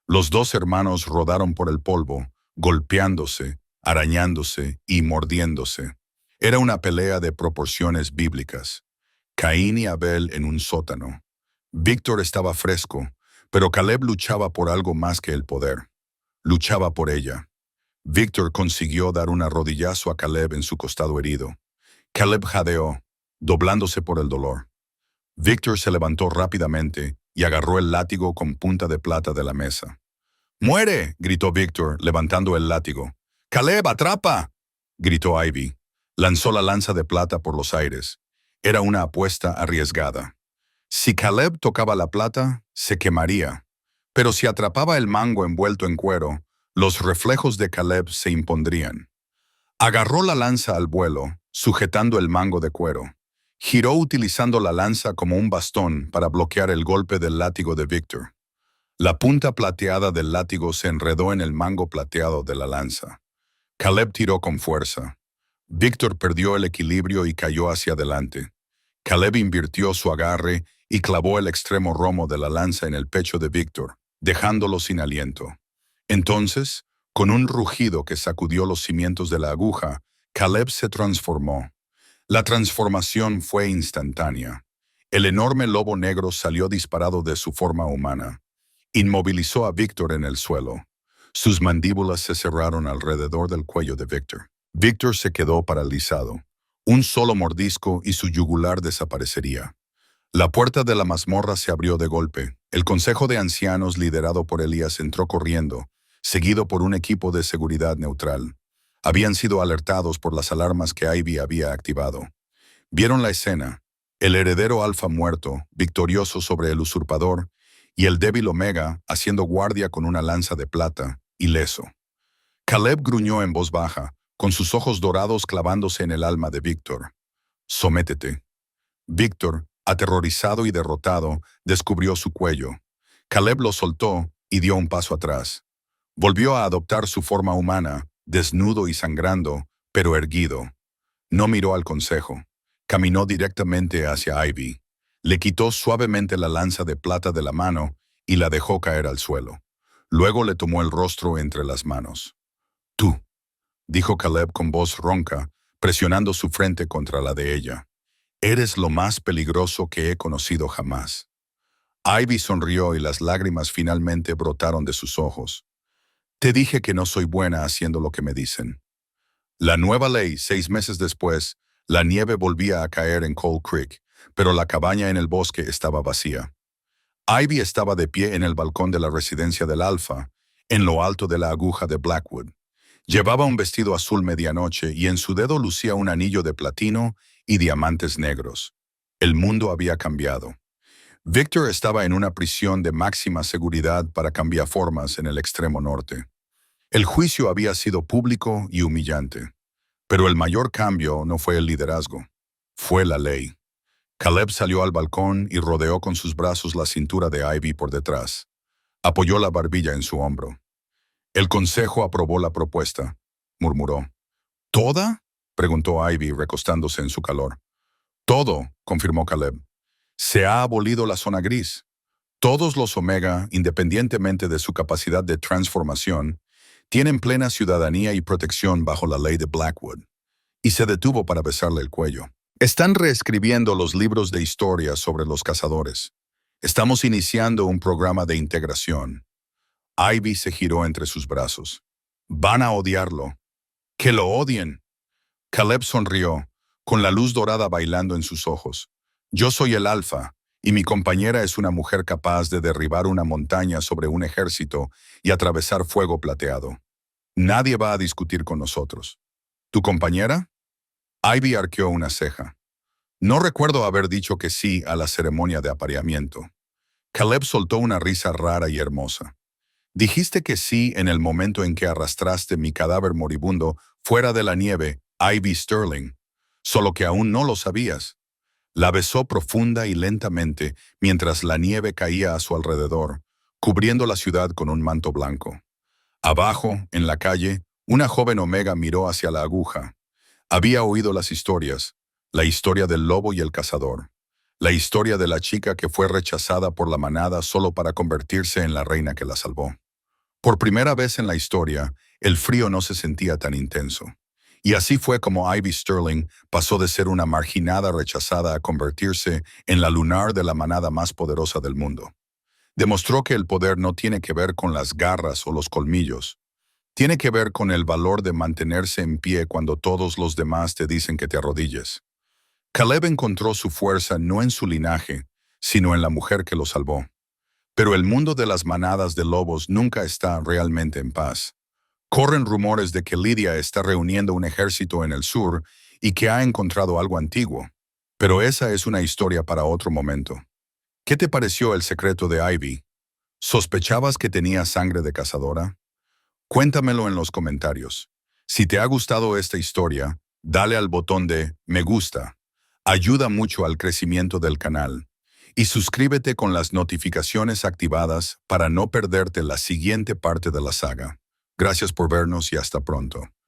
Los dos hermanos rodaron por el polvo, golpeándose, arañándose y mordiéndose. Era una pelea de proporciones bíblicas. Caín y Abel en un sótano. Víctor estaba fresco, pero Caleb luchaba por algo más que el poder. Luchaba por ella. Víctor consiguió dar un rodillazo a Caleb en su costado herido. Caleb jadeó, doblándose por el dolor. Víctor se levantó rápidamente y agarró el látigo con punta de plata de la mesa. «¡Muere!», gritó Víctor, levantando el látigo. «¡Caleb, atrapa!», gritó Ivy. Lanzó la lanza de plata por los aires. Era una apuesta arriesgada. Si Caleb tocaba la plata, se quemaría. Pero si atrapaba el mango envuelto en cuero, los reflejos de Caleb se impondrían. Agarró la lanza al vuelo, sujetando el mango de cuero. Giró utilizando la lanza como un bastón para bloquear el golpe del látigo de Víctor. La punta plateada del látigo se enredó en el mango plateado de la lanza. Caleb tiró con fuerza. Víctor perdió el equilibrio y cayó hacia adelante. Caleb invirtió su agarre y clavó el extremo romo de la lanza en el pecho de Víctor, dejándolo sin aliento. Entonces, con un rugido que sacudió los cimientos de la aguja, Caleb se transformó. La transformación fue instantánea. El enorme lobo negro salió disparado de su forma humana. Inmovilizó a Víctor en el suelo. Sus mandíbulas se cerraron alrededor del cuello de Víctor. Víctor se quedó paralizado. Un solo mordisco y su yugular desaparecería. La puerta de la mazmorra se abrió de golpe. El consejo de ancianos liderado por Elías entró corriendo, seguido por un equipo de seguridad neutral. Habían sido alertados por las alarmas que Ivy había activado. Vieron la escena: el heredero alfa muerto, victorioso sobre el usurpador, y el débil Omega haciendo guardia con una lanza de plata, ileso. Caleb gruñó en voz baja, con sus ojos dorados clavándose en el alma de Víctor. «Sométete». Víctor, aterrorizado y derrotado, descubrió su cuello. Caleb lo soltó y dio un paso atrás. Volvió a adoptar su forma humana, desnudo y sangrando, pero erguido. No miró al consejo. Caminó directamente hacia Ivy. Le quitó suavemente la lanza de plata de la mano y la dejó caer al suelo. Luego le tomó el rostro entre las manos. «Tú», dijo Caleb con voz ronca, presionando su frente contra la de ella. «Eres lo más peligroso que he conocido jamás». Ivy sonrió y las lágrimas finalmente brotaron de sus ojos. «Te dije que no soy buena haciendo lo que me dicen». La nueva ley, 6 meses después, la nieve volvía a caer en Cold Creek, pero la cabaña en el bosque estaba vacía. Ivy estaba de pie en el balcón de la residencia del Alfa, en lo alto de la aguja de Blackwood. Llevaba un vestido azul medianoche y en su dedo lucía un anillo de platino y diamantes negros. El mundo había cambiado. Víctor estaba en una prisión de máxima seguridad para cambiaformas en el extremo norte. El juicio había sido público y humillante. Pero el mayor cambio no fue el liderazgo, fue la ley. Caleb salió al balcón y rodeó con sus brazos la cintura de Ivy por detrás. Apoyó la barbilla en su hombro. «El consejo aprobó la propuesta», murmuró. «¿Toda?», preguntó Ivy recostándose en su calor. «Todo», confirmó Caleb. «Se ha abolido la zona gris. Todos los Omega, independientemente de su capacidad de transformación, tienen plena ciudadanía y protección bajo la ley de Blackwood. Y se detuvo para besarle el cuello. Están reescribiendo los libros de historia sobre los cazadores. Estamos iniciando un programa de integración. Ivy se giró entre sus brazos. Van a odiarlo. ¡Que lo odien! Caleb sonrió, con la luz dorada bailando en sus ojos. Yo soy el Alfa, y mi compañera es una mujer capaz de derribar una montaña sobre un ejército y atravesar fuego plateado. Nadie va a discutir con nosotros. ¿Tu compañera? Ivy arqueó una ceja. No recuerdo haber dicho que sí a la ceremonia de apareamiento. Caleb soltó una risa rara y hermosa. Dijiste que sí en el momento en que arrastraste mi cadáver moribundo fuera de la nieve, Ivy Sterling, solo que aún no lo sabías. La besó profunda y lentamente mientras la nieve caía a su alrededor, cubriendo la ciudad con un manto blanco. Abajo, en la calle, una joven Omega miró hacia la aguja. Había oído las historias, la historia del lobo y el cazador, la historia de la chica que fue rechazada por la manada solo para convertirse en la reina que la salvó. Por primera vez en la historia, el frío no se sentía tan intenso. Y así fue como Ivy Sterling pasó de ser una marginada rechazada a convertirse en la lunar de la manada más poderosa del mundo. Demostró que el poder no tiene que ver con las garras o los colmillos. Tiene que ver con el valor de mantenerse en pie cuando todos los demás te dicen que te arrodilles. Caleb encontró su fuerza no en su linaje, sino en la mujer que lo salvó. Pero el mundo de las manadas de lobos nunca está realmente en paz. Corren rumores de que Lydia está reuniendo un ejército en el sur y que ha encontrado algo antiguo. Pero esa es una historia para otro momento. ¿Qué te pareció el secreto de Ivy? ¿Sospechabas que tenía sangre de cazadora? Cuéntamelo en los comentarios. Si te ha gustado esta historia, dale al botón de me gusta. Ayuda mucho al crecimiento del canal. Y suscríbete con las notificaciones activadas para no perderte la siguiente parte de la saga. Gracias por vernos y hasta pronto.